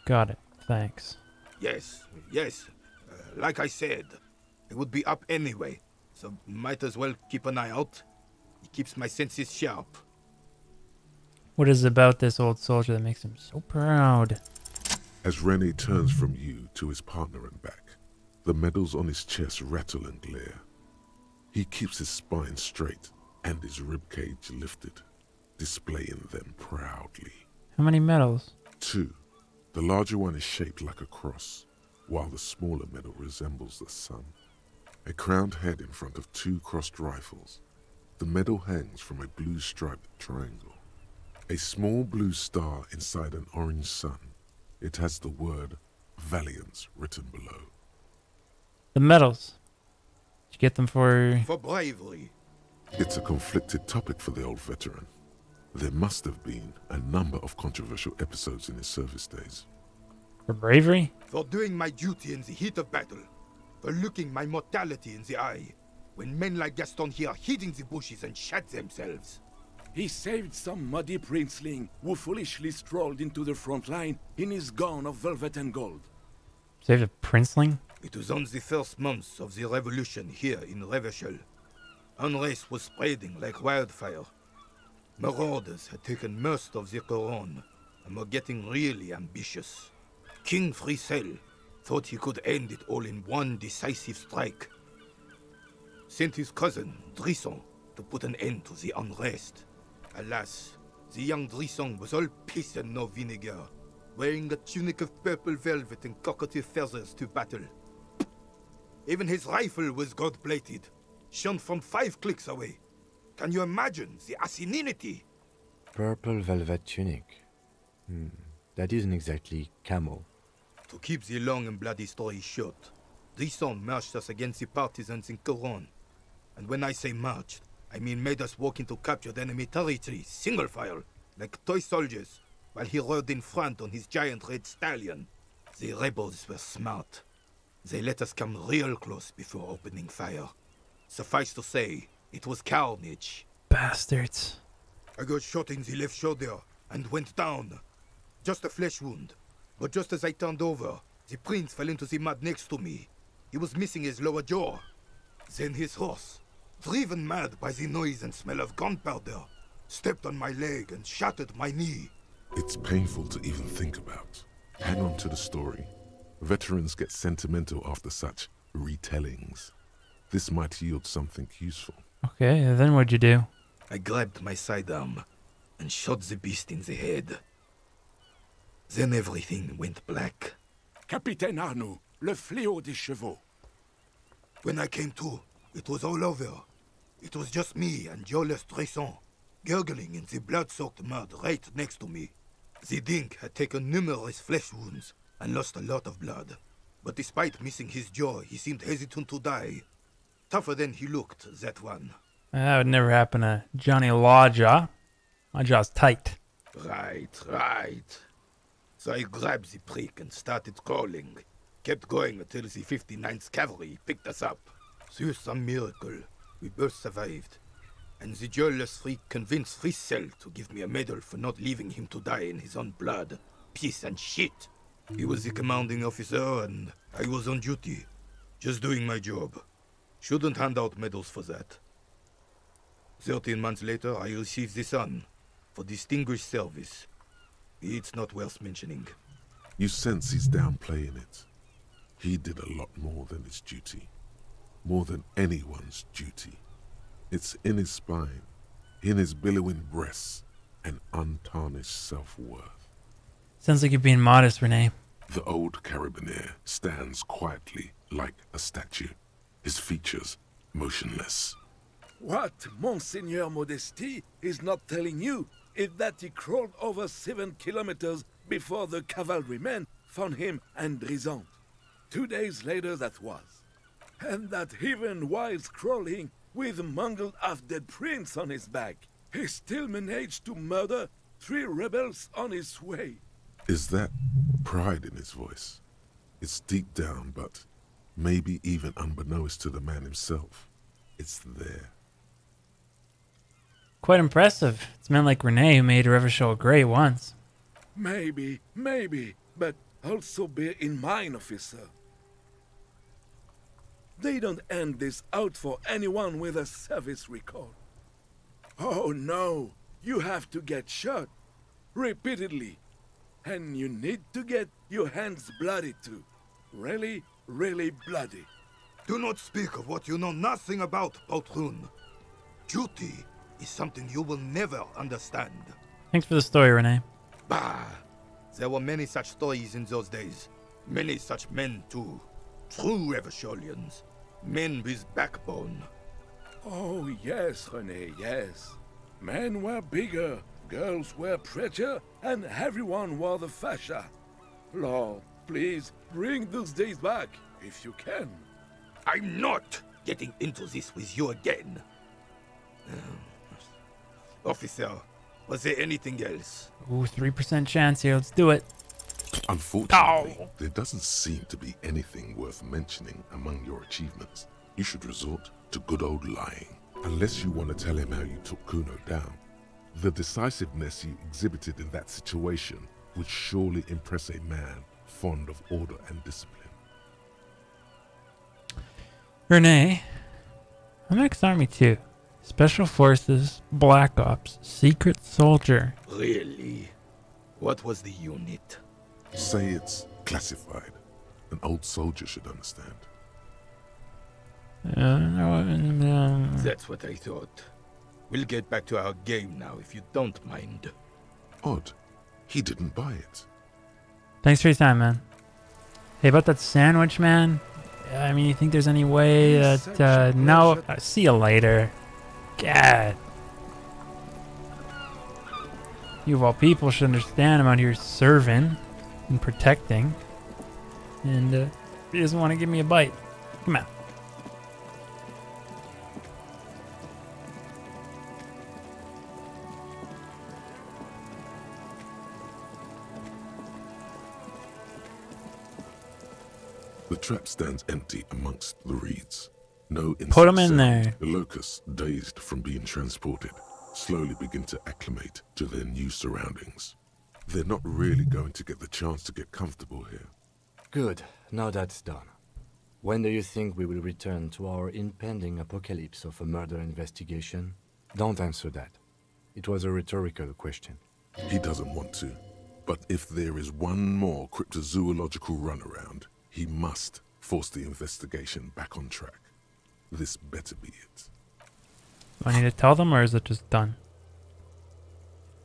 Got it. Thanks. Yes. Like I said, I would be up anyway, so might as well keep an eye out. It keeps my senses sharp. What is it about this old soldier that makes him so proud? As Rene turns from you to his partner and back, the medals on his chest rattle and glare. He keeps his spine straight and his ribcage lifted, displaying them proudly. How many medals? 2. The larger one is shaped like a cross, while the smaller medal resembles the sun. A crowned head in front of 2 crossed rifles. The medal hangs from a blue striped triangle. A small blue star inside an orange sun. It has the word Valiance written below. The medals. Did you get them for... For bravery. It's a conflicted topic for the old veteran. There must have been a number of controversial episodes in his service days. For bravery? For doing my duty in the heat of battle. For looking my mortality in the eye. When men like Gaston here hid in the bushes and shot themselves. He saved some muddy princeling who foolishly strolled into the front line in his gown of velvet and gold. Saved a princeling? It was on the first months of the revolution here in Revachol. Unrest was spreading like wildfire. Marauders had taken most of the Couronne and were getting really ambitious. King Frisel thought he could end it all in one decisive strike. Sent his cousin, Drisson, to put an end to the unrest. Alas, the young Drisson was all piss and no vinegar, wearing a tunic of purple velvet and cockatiel feathers to battle. Even his rifle was gold-plated, shone from 5 clicks away. Can you imagine the asininity? Purple velvet tunic. That isn't exactly camo. To keep the long and bloody story short, Drisson marched us against the partisans in Couronne. And when I say marched, I mean made us walk into captured enemy territory, single file, like toy soldiers, while he rode in front on his giant red stallion. The rebels were smart. They let us come real close before opening fire. Suffice to say, it was carnage. Bastards. I got shot in the left shoulder and went down. Just a flesh wound. But just as I turned over, the prince fell into the mud next to me. He was missing his lower jaw. Then his horse, driven mad by the noise and smell of gunpowder, stepped on my leg and shattered my knee. It's painful to even think about. Hang on to the story. Veterans get sentimental after such retellings. This might yield something useful. Okay, then what'd you do? I grabbed my sidearm and shot the beast in the head. Then everything went black. Capitaine Arnoux, le fléau des chevaux. When I came to, it was all over. It was just me and Jolas Tresson, gurgling in the blood-soaked mud right next to me. The Dink had taken numerous flesh wounds and lost a lot of blood. But despite missing his jaw, he seemed hesitant to die. Tougher than he looked, that one. That would never happen to Johnny Lawjaw. My jaw's tight. Right. So I grabbed the prick and started crawling. Kept going until the 59th Cavalry picked us up. Through some miracle, we both survived. And the joyless freak convinced Friesel to give me a medal for not leaving him to die in his own blood. Piece and shit. He was the commanding officer and I was on duty. Just doing my job. Shouldn't hand out medals for that. 13 months later, I received the Sun for distinguished service. It's not worth mentioning. You sense he's downplaying it. He did a lot more than his duty. More than anyone's duty. It's in his spine, in his billowing breasts, and untarnished self-worth. Sounds like you're being modest, Renee. The old carabinier stands quietly like a statue, his features motionless. What Monseigneur Modesty is not telling you is that he crawled over 7 kilometers before the cavalrymen found him and Drizant. 2 days later that was. And that even while crawling with a mangled half-dead prince on his back, he still managed to murder 3 rebels on his way. Is that pride in his voice? It's deep down, but maybe even unbeknownst to the man himself, it's there. Quite impressive. It's men like Renee who made Revachol great once. Maybe, but also bear in mind, officer. They don't end this out for anyone with a service record. Oh no, you have to get shot. Repeatedly. And you need to get your hands bloody too. Really, really bloody. Do not speak of what you know nothing about, Poltroon. Duty is something you will never understand. Thanks for the story, Renee. Bah! There were many such stories in those days. Many such men too. True Revacholians. Men with backbone. Oh yes, René, yes. Men were bigger, girls were prettier, and everyone wore the fascia. Lord, please bring those days back, if you can. I'm not getting into this with you again. Officer, was there anything else? Ooh, 3% chance here. Let's do it. Unfortunately, there doesn't seem to be anything worth mentioning among your achievements. You should resort to good old lying. Unless you want to tell him how you took Kuno down. The decisiveness you exhibited in that situation would surely impress a man fond of order and discipline. Renee, I'm ex-Army too. Special Forces, Black Ops, Secret Soldier. Really? What was the unit? Say it's classified. An old soldier should understand. That's what I thought. We'll get back to our game now, if you don't mind. Odd. He didn't buy it. Thanks for your time, man. Hey, about that sandwich, man. I mean, you think there's any way that... no. See you later. God. You of all people should understand I'm out here serving and protecting. And he doesn't want to give me a bite. Come on. The trap stands empty amongst the reeds. No insect Put 'em in sound. there. The locusts, dazed from being transported, slowly begin to acclimate to their new surroundings. They're not really going to get the chance to get comfortable here. Good. Now that's done. When do you think we will return to our impending apocalypse of a murder investigation? Don't answer that. It was a rhetorical question. He doesn't want to. But if there is one more cryptozoological runaround, he must force the investigation back on track. This better be it. Do I need to tell them, or is it just done?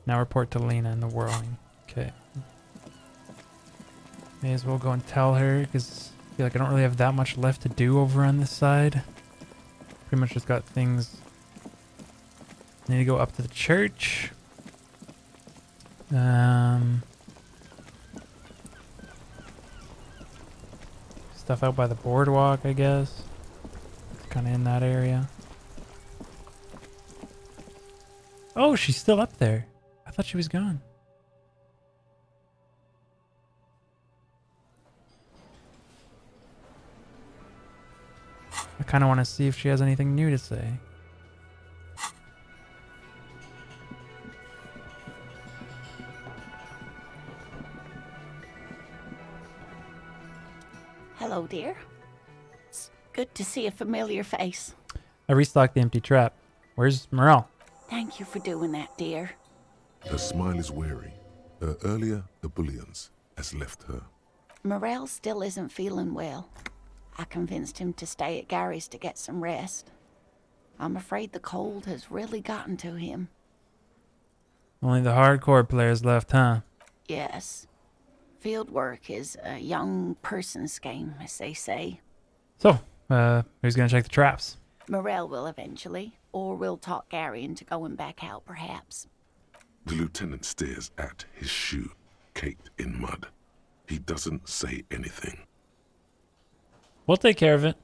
Now report to Lena in the whirling. Okay. May as well go and tell her, because I feel like I don't really have that much left to do over on this side. Pretty much just got things. I need to go up to the church. Stuff out by the boardwalk, I guess. It's kind of in that area. Oh, she's still up there. I thought she was gone. I kind of want to see if she has anything new to say. Hello, dear. It's good to see a familiar face. I restocked the empty trap. Where's Morel? Thank you for doing that, dear. Her smile is weary. Her earlier ebullience has left her. Morel still isn't feeling well. I convinced him to stay at Gary's to get some rest. I'm afraid the cold has really gotten to him. Only the hardcore players left, huh? Yes. Field work is a young person's game, as they say. So, who's gonna check the traps? Morel will eventually, or we'll talk Gary into going back out, perhaps. The lieutenant stares at his shoe, caked in mud. He doesn't say anything. We'll take care of it.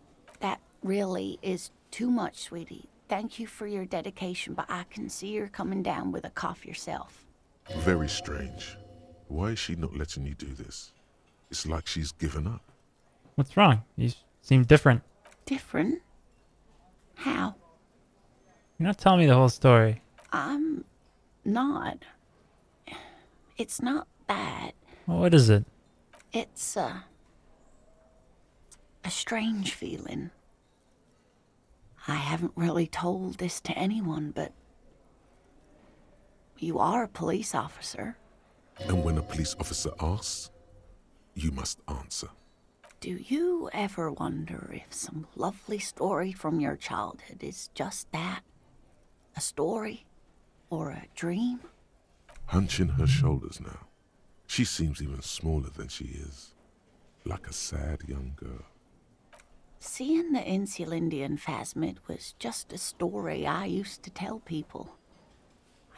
That really is too much, sweetie. Thank you for your dedication, but I can see you're coming down with a cough yourself. Very strange. Why is she not letting you do this? It's like she's given up. What's wrong? You seem different. Different? How? You're not telling me the whole story. I'm not. It's not that. Well, what is it? It's a strange feeling. I haven't really told this to anyone, but you are a police officer. And when a police officer asks, you must answer. Do you ever wonder if some lovely story from your childhood is just that? A story? Or a dream? Hunching her shoulders now. She seems even smaller than she is. Like a sad young girl. Seeing the Insulindian phasmid was just a story I used to tell people.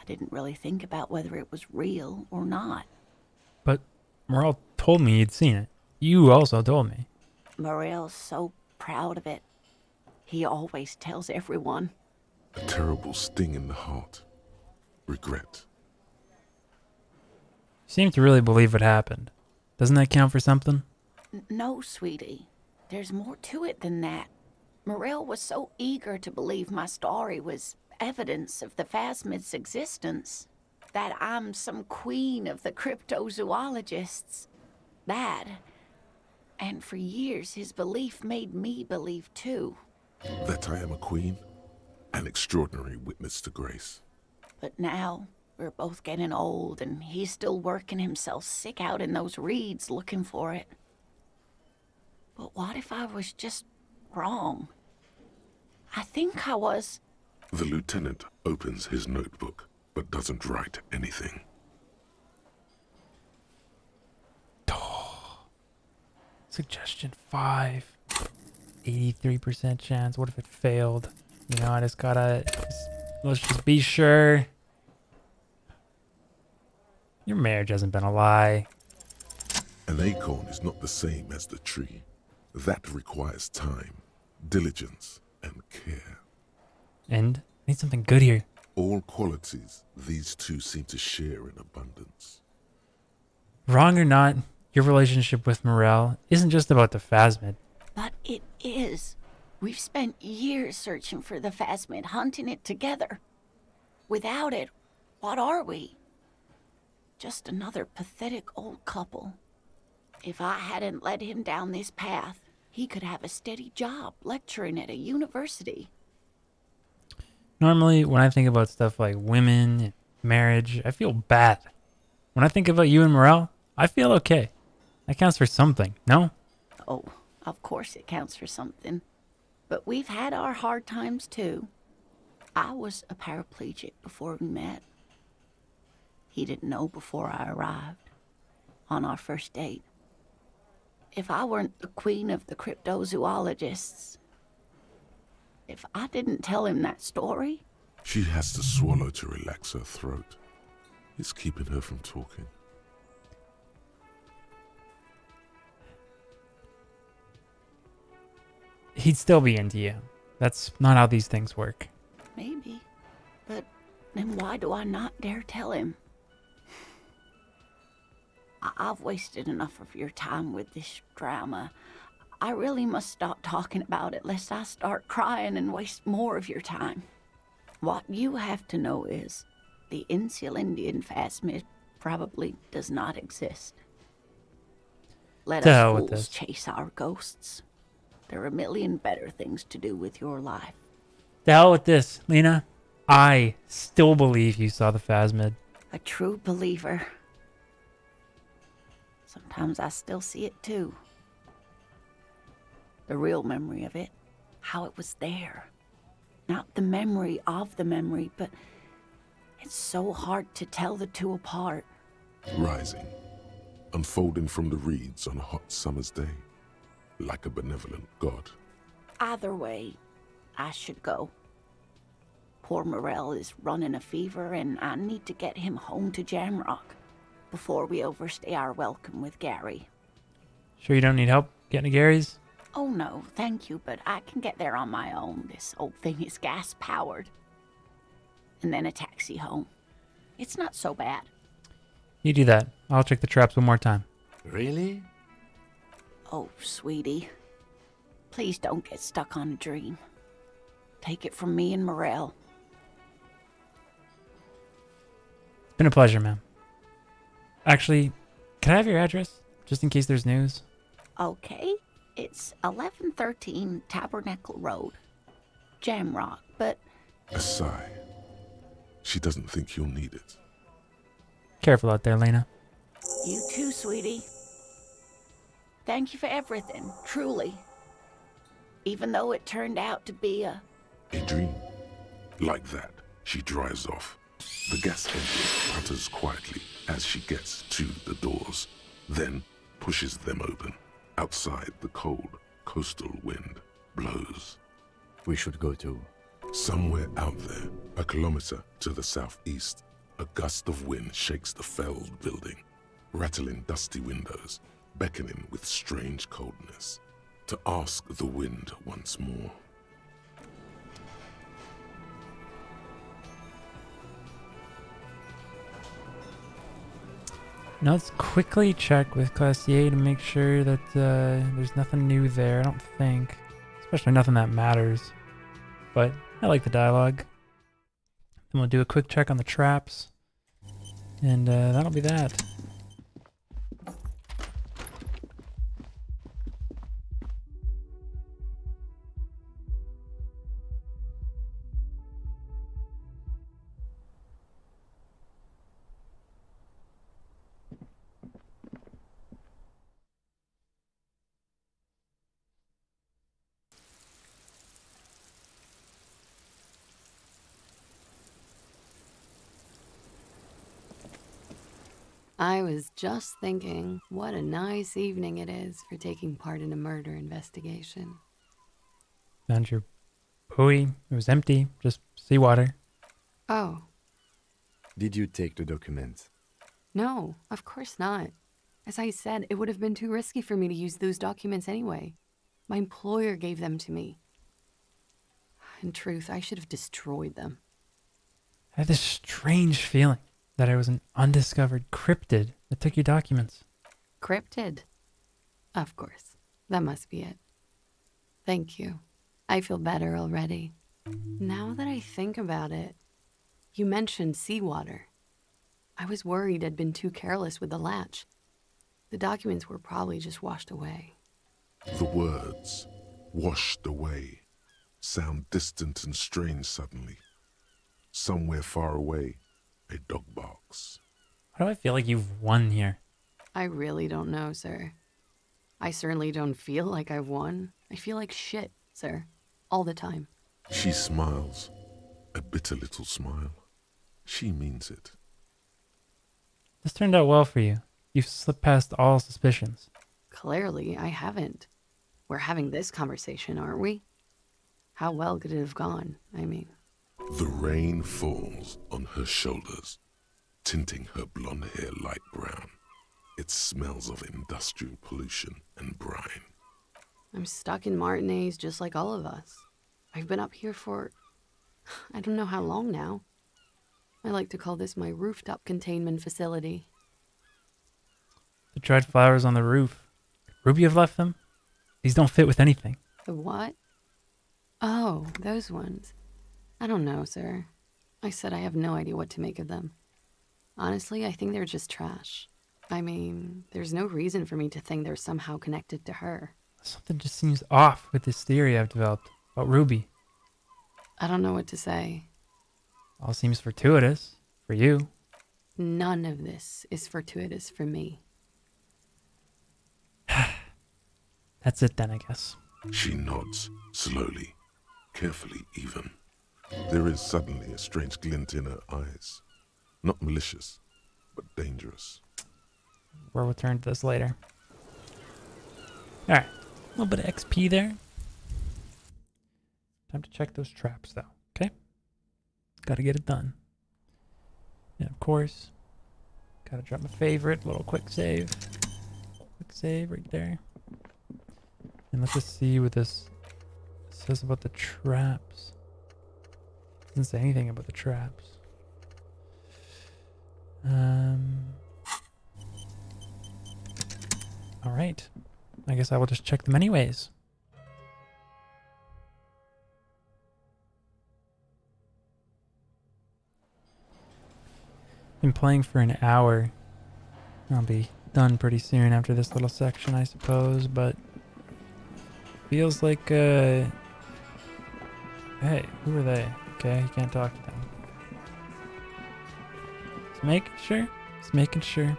I didn't really think about whether it was real or not. But Morel told me you'd seen it. You also told me. Morel's so proud of it. He always tells everyone. A terrible sting in the heart. Regret. You seem to really believe it happened. Doesn't that count for something? No, sweetie. There's more to it than that. Morel was so eager to believe my story was evidence of the phasmid's existence, that I'm some queen of the cryptozoologists. That, and for years his belief made me believe too. That I am a queen? An extraordinary witness to grace. But now, we're both getting old and he's still working himself sick out in those reeds looking for it. But what if I was just wrong? I think I was. The lieutenant opens his notebook, but doesn't write anything. Suggestion 5. 83% chance. What if it failed? You know, I just gotta... let's just be sure. Your marriage hasn't been a lie. An acorn is not the same as the tree. That requires time, diligence, and care. And I need something good here. All qualities these two seem to share in abundance. Wrong or not, your relationship with Morel isn't just about the phasmid. But it is. We've spent years searching for the phasmid, hunting it together. Without it, what are we? Just another pathetic old couple. If I hadn't led him down this path, he could have a steady job lecturing at a university. Normally, when I think about stuff like women and marriage, I feel bad. When I think about you and Morel, I feel okay. That counts for something, no? Oh, of course it counts for something. But we've had our hard times too. I was a paraplegic before we met. He didn't know before I arrived. On our first date. If I weren't the queen of the cryptozoologists, if I didn't tell him that story... She has to swallow to relax her throat. It's keeping her from talking. He'd still be into you. That's not how these things work. Maybe. But then Why do I not dare tell him? I've wasted enough of your time with this drama. I really must stop talking about it lest I start crying and waste more of your time. What you have to know is the Insulindian phasmid probably does not exist. Let us fools chase our ghosts. There are a million better things to do with your life. The hell with this, Lena. I still believe you saw the phasmid. A true believer. Sometimes I still see it too. The real memory of it. How it was there. Not the memory of the memory, but it's so hard to tell the two apart. Rising, unfolding from the reeds on a hot summer's day, like a benevolent god. Either way, I should go. Poor Morel is running a fever, and I need to get him home to Jamrock before we overstay our welcome with Gary. Sure you don't need help getting to Gary's? Oh no, thank you, but I can get there on my own. This old thing is gas-powered. And then a taxi home. It's not so bad. You do that. I'll check the traps one more time. Really? Oh, sweetie. Please don't get stuck on a dream. Take it from me and Morel. It's been a pleasure, ma'am. Actually, can I have your address? Just in case there's news. Okay. It's 1113 Tabernacle Road. Jamrock, but... A sigh. She doesn't think you'll need it. Careful out there, Lena. You too, sweetie. Thank you for everything, truly. Even though it turned out to be a dream. Like that, she drives off. The gas engine putters quietly as she gets to the doors, then pushes them open. Outside, the cold, coastal wind blows. We should go to... Somewhere out there, a kilometer to the southeast, a gust of wind shakes the felled building, rattling dusty windows, beckoning with strange coldness. To ask the wind once more. Now let's quickly check with Classier to make sure that there's nothing new there. I don't think. Especially nothing that matters. But I like the dialogue. Then we'll do a quick check on the traps. And that'll be that. I was just thinking, what a nice evening it is for taking part in a murder investigation. Found your buoy. It was empty, just seawater. Oh. Did you take the documents? No, of course not. As I said, it would have been too risky for me to use those documents anyway. My employer gave them to me. In truth, I should have destroyed them. I had this strange feeling that I was an undiscovered cryptid that took your documents. Cryptid? Of course. That must be it. Thank you. I feel better already. Now that I think about it, you mentioned seawater. I was worried I'd been too careless with the latch. The documents were probably just washed away. The words, washed away, sound distant and strange suddenly. Somewhere far away, a dog barks. Why do I feel like you've won here? I really don't know, sir. I certainly don't feel like I've won. I feel like shit, sir. All the time. She smiles, a bitter little smile. She means it. This turned out well for you. You've slipped past all suspicions. Clearly, I haven't. We're having this conversation, aren't we? How well could it have gone, I mean? The rain falls on her shoulders, tinting her blonde hair light brown. It smells of industrial pollution and brine. I'm stuck in Martinez just like all of us. I've been up here for... I don't know how long now. I like to call this my rooftop containment facility. The dried flowers on the roof. Ruby have left them? These don't fit with anything. The what? Oh, those ones. I don't know, sir. I said I have no idea what to make of them. Honestly, I think they're just trash. I mean, there's no reason for me to think they're somehow connected to her. Something just seems off with this theory I've developed about Ruby. I don't know what to say. All seems fortuitous. For you. None of this is fortuitous for me. That's it then, I guess. She nods, slowly, carefully even. There is suddenly a strange glint in her eyes. Not malicious, but dangerous. We'll return to this later. Alright. A little bit of XP there. Time to check those traps, though. Okay? Gotta get it done. And of course, gotta drop my favorite. Little quick save. Quick save right there. And let's just see what this says about the traps. Doesn't say anything about the traps. Alright. I guess I will just check them anyways. Been playing for an hour. I'll be done pretty soon after this little section, I suppose, but feels like, hey, who are they? Okay, you can't talk to them. Just making sure. Just making sure.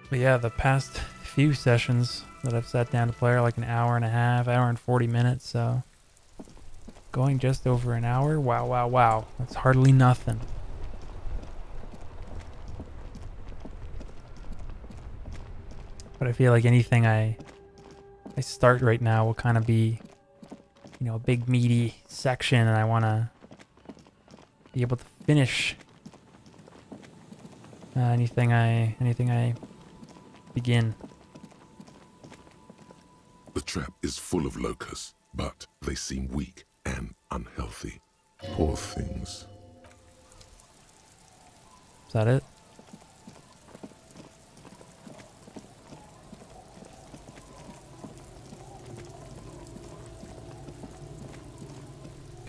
But yeah, the past few sessions that I've sat down to play are like an hour and a half, hour and 40 minutes, so going just over an hour. Wow, wow, wow. That's hardly nothing. But I feel like anything I start right now will kind of be, you know, a big meaty section, and I want to be able to finish anything I begin. The trap is full of locusts, but they seem weak and unhealthy. Poor things. Is that it?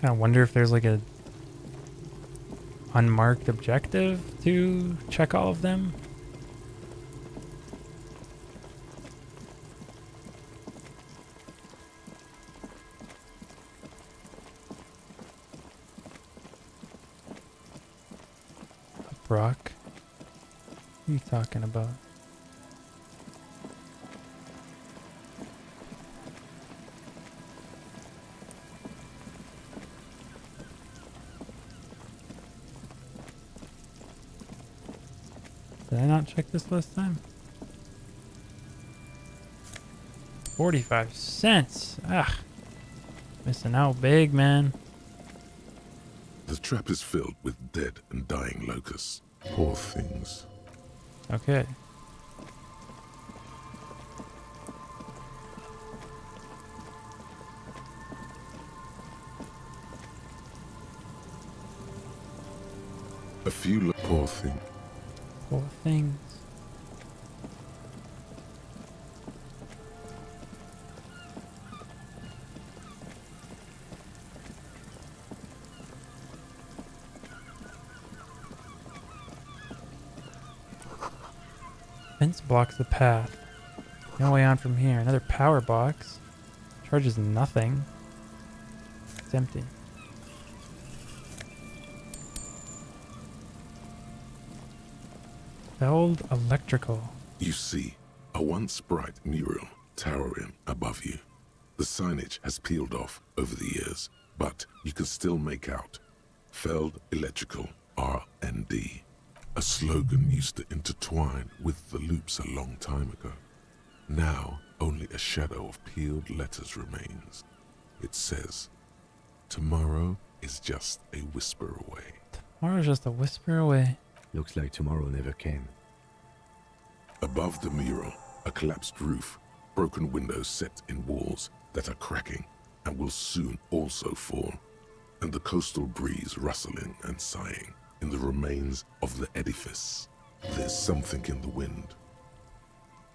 Kind of wonder if there's like a unmarked objective to check all of them. Brock, what are you talking about? Did I not check this last time? 45 cents. Ugh. Missing out big, man. The trap is filled with dead and dying locusts. Poor things. Okay. A few poor things. Poor things. Fence blocks the path. No way on from here. Another power box. Charges nothing. It's empty. Felled electrical. You see a once bright mural towering above you. The signage has peeled off over the years, but you can still make out Felled Electrical R&D. A slogan used to intertwine with the loops a long time ago. Now, only a shadow of peeled letters remains. It says, tomorrow is just a whisper away. Tomorrow's just a whisper away. Looks like tomorrow never came. Above the mural, a collapsed roof, broken windows set in walls that are cracking and will soon also fall. and the coastal breeze rustling and sighing in the remains of the edifice. There's something in the wind.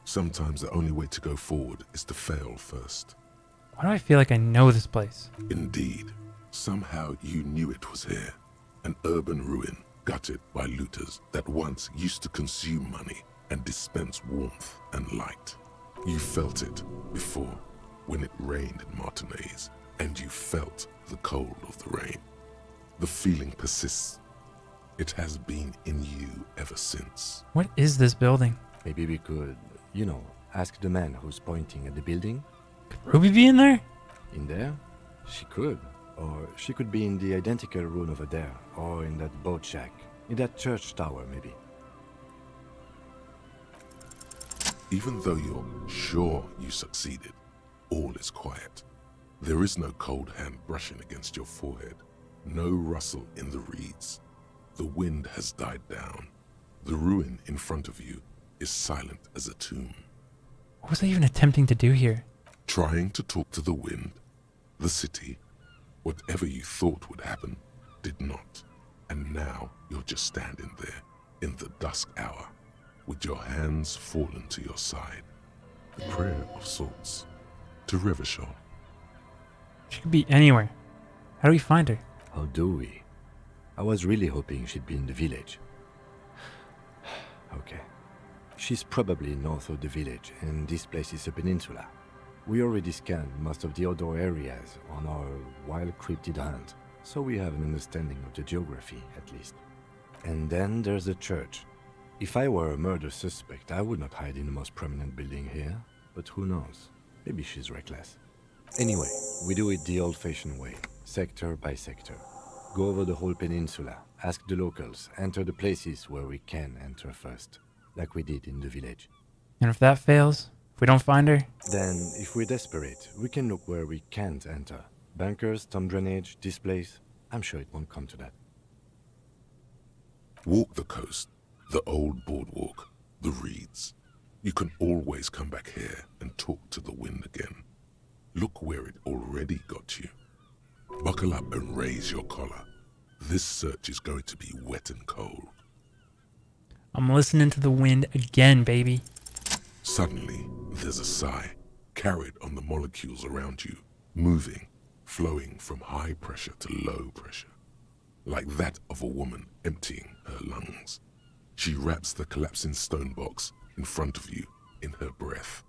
Sometimes the only way to go forward is to fail first. Why do I feel like I know this place? Indeed, somehow you knew it was here. An urban ruin gutted by looters that once used to consume money and dispense warmth and light. You felt it before when it rained in Martinez, and you felt the cold of the rain. The feeling persists. It has been in you ever since. What is this building? Maybe we could, you know, ask the man who's pointing at the building. Could Ruby be in there? In there? She could. Or she could be in the identical room over there. Or in that boat shack. In that church tower, maybe. Even though you're sure you succeeded, all is quiet. There is no cold hand brushing against your forehead. No rustle in the reeds. The wind has died down. The ruin in front of you is silent as a tomb. What was I even attempting to do here? Trying to talk to the wind, the city, whatever you thought would happen, did not. And now you're just standing there in the dusk hour, with your hands fallen to your side. A prayer of sorts to Revachol. She could be anywhere. How do we find her? How do we? I was really hoping she'd be in the village. Okay. She's probably north of the village, and this place is a peninsula. We already scanned most of the outdoor areas on our wild cryptid hunt, so we have an understanding of the geography, at least. And then there's the church. If I were a murder suspect, I would not hide in the most prominent building here, but who knows? Maybe she's reckless. Anyway, we do it the old-fashioned way, sector by sector. Go over the whole peninsula, ask the locals, enter the places where we can enter first, like we did in the village. And if that fails? If we don't find her? Then, if we're desperate, we can look where we can't enter. Bunkers, tomb drainage, this place. I'm sure it won't come to that. Walk the coast, the old boardwalk, the reeds. You can always come back here and talk to the wind again. Look where it already got you. Buckle up and raise your collar. This search is going to be wet and cold. I'm listening to the wind again, baby. Suddenly, there's a sigh, carried on the molecules around you, moving, flowing from high pressure to low pressure, like that of a woman emptying her lungs. She wraps the collapsing stone box in front of you in her breath,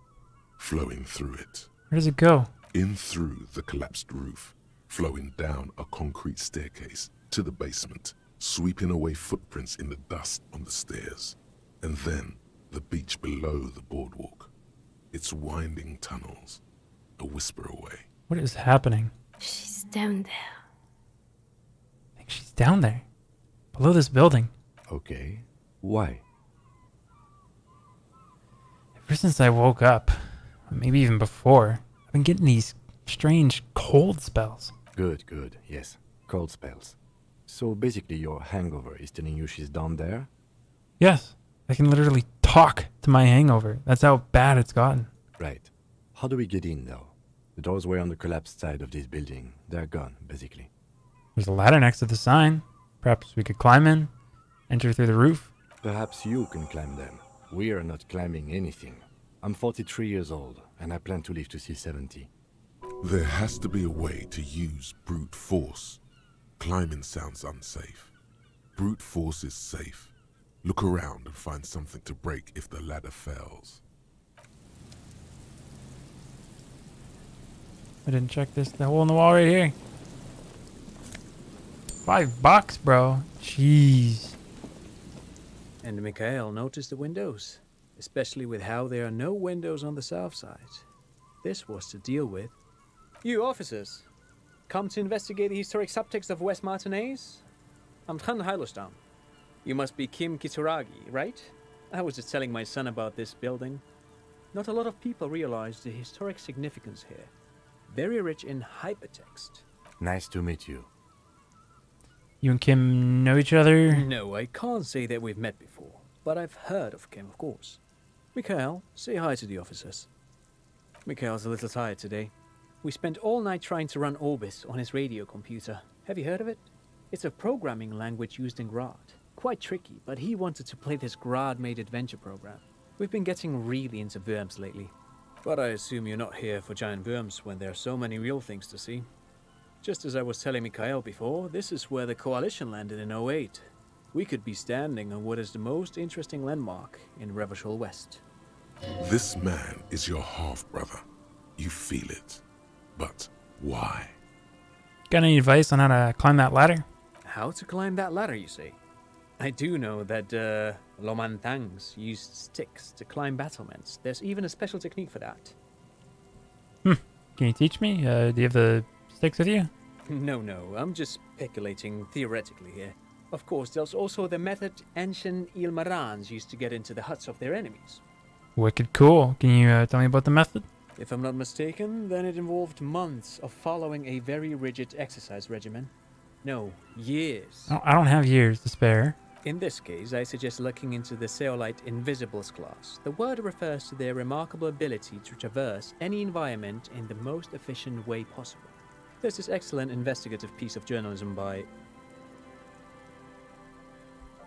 flowing through it. Where does it go? In through the collapsed roof, flowing down a concrete staircase to the basement, sweeping away footprints in the dust on the stairs, and then the beach below the boardwalk, its winding tunnels, a whisper away. What is happening? She's down there. I think she's down there, below this building. Okay, why? Ever since I woke up, maybe even before, I've been getting these strange cold spells. Good, good, yes. Cold spells. So basically your hangover is telling you she's down there? Yes, I can literally talk to my hangover. That's how bad it's gotten. Right. How do we get in, though? The doors were on the collapsed side of this building. They're gone, basically. There's a ladder next to the sign. Perhaps we could climb in, enter through the roof. Perhaps you can climb them. We are not climbing anything. I'm 43 years old, and I plan to live to see 70. There has to be a way to use brute force. Climbing sounds unsafe. Brute force is safe. Look around and find something to break if the ladder fails. I didn't check this. The hole in the wall right here. $5, bro. Jeez. And Mikhail noticed the windows, especially with how there are no windows on the south side. This was to deal with. You officers, come to investigate the historic subtext of West Martinez? I'm Tran Heilostam. You must be Kim Kituragi, right? I was just telling my son about this building. Not a lot of people realize the historic significance here. Very rich in hypertext. Nice to meet you. You and Kim know each other? No, I can't say that we've met before, but I've heard of Kim, of course. Mikhail, say hi to the officers. Mikhail's a little tired today. We spent all night trying to run Orbis on his radio computer. Have you heard of it? It's a programming language used in Grad. Quite tricky, but he wanted to play this Grad-made adventure program. We've been getting really into worms lately. But I assume you're not here for giant worms when there are so many real things to see. Just as I was telling Mikhail before, this is where the Coalition landed in '08. We could be standing on what is the most interesting landmark in Revachol West. This man is your half-brother. You feel it. But why? Got any advice on how to climb that ladder? How to climb that ladder, you say? I do know that Lomantangs used sticks to climb battlements. There's even a special technique for that. Can you teach me? Do you have the sticks with you? No, I'm just speculating theoretically here. Of course, there's also the method ancient Ilmarans used to get into the huts of their enemies. Wicked cool. Can you tell me about the method? If I'm not mistaken, then it involved months of following a very rigid exercise regimen. No, years. I don't have years to spare. In this case, I suggest looking into the Zeolite Invisibles class. The word refers to their remarkable ability to traverse any environment in the most efficient way possible. There's this excellent investigative piece of journalism by...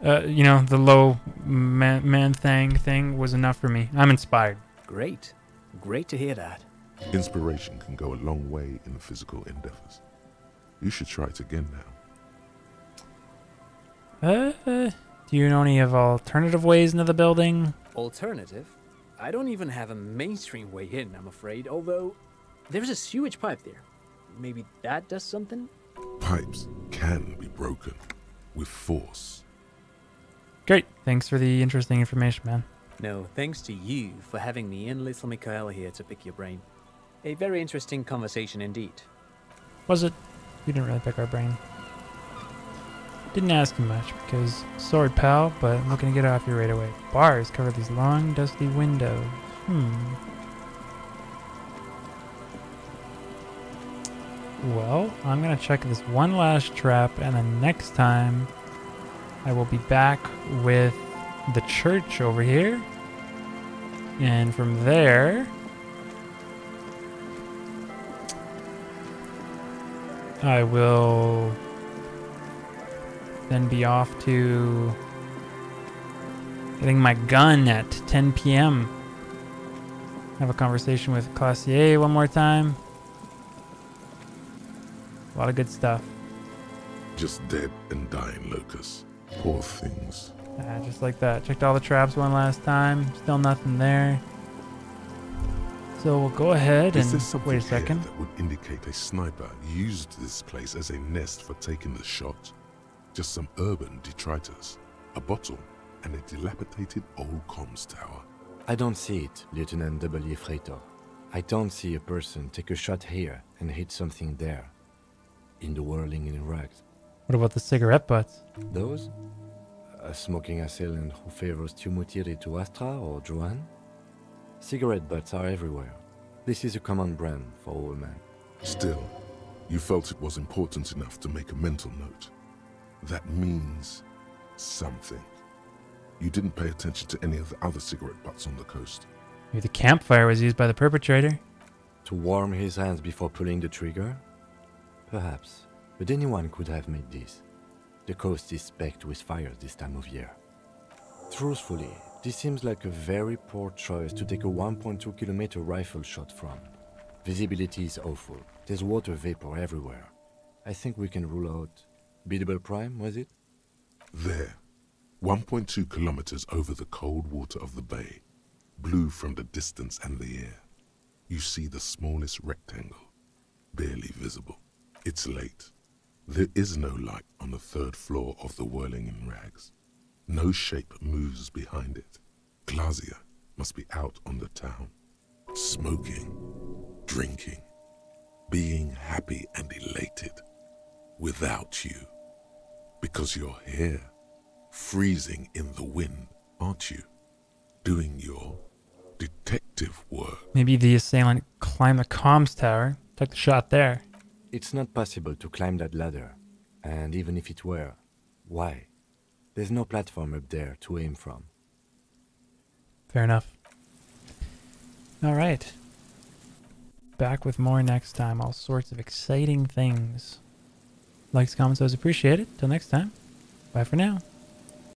You know, the low man thing was enough for me. I'm inspired. Great. Great to hear that. Inspiration can go a long way in physical endeavors. You should try it again now. Do you know any of alternative ways into the building? Alternative? I don't even have a mainstream way in, I'm afraid, although there's a sewage pipe there. Maybe that does something? Pipes can be broken with force. Great. Thanks for the interesting information, man. No, thanks to you for having me and little Mikhail here to pick your brain. A very interesting conversation indeed. Was it? You didn't really pick our brain. Didn't ask you much because, sorry pal, but I'm looking to get off you right away. Bars cover these long, dusty windows. Well, I'm gonna check this one last trap, and then next time I will be back with the church over here. And from there, I will then be off to getting my gun at 10 p.m. Have a conversation with Classier one more time. A lot of good stuff. Just dead and dying locusts. Poor things. Just like that. Checked all the traps one last time. Still nothing there. So we'll go ahead and wait a second. That would indicate a sniper used this place as a nest for taking the shot. Just some urban detritus, a bottle, and a dilapidated old comms tower. I don't see it, Lieutenant W. Freitor. I don't see a person take a shot here and hit something there. In the whirling-in-rags. What about the cigarette butts? Those? A smoking assailant who favors Tumutiri to Astra or Joan? Cigarette butts are everywhere. This is a common brand for all men. Still, you felt it was important enough to make a mental note. That means something. You didn't pay attention to any of the other cigarette butts on the coast. Maybe the campfire was used by the perpetrator. To warm his hands before pulling the trigger? Perhaps. But anyone could have made this. The coast is specked with fires this time of year. Truthfully, this seems like a very poor choice to take a 1.2 kilometer rifle shot from. Visibility is awful. There's water vapor everywhere. I think we can rule out... Biddable Prime, was it? There. 1.2 kilometers over the cold water of the bay. Blue from the distance and the air. You see the smallest rectangle. Barely visible. It's late. There is no light on the third floor of the whirling-in-rags. No shape moves behind it. Glazier must be out on the town. Smoking, drinking, being happy and elated. Without you. Because you're here, freezing in the wind, aren't you? Doing your detective work. Maybe the assailant climbed the comms tower, took the shot there. It's not possible to climb that ladder. And even if it were, why? There's no platform up there to aim from. Fair enough. Alright. Back with more next time. All sorts of exciting things Likes, comments, always appreciated. Till next time. Bye for now.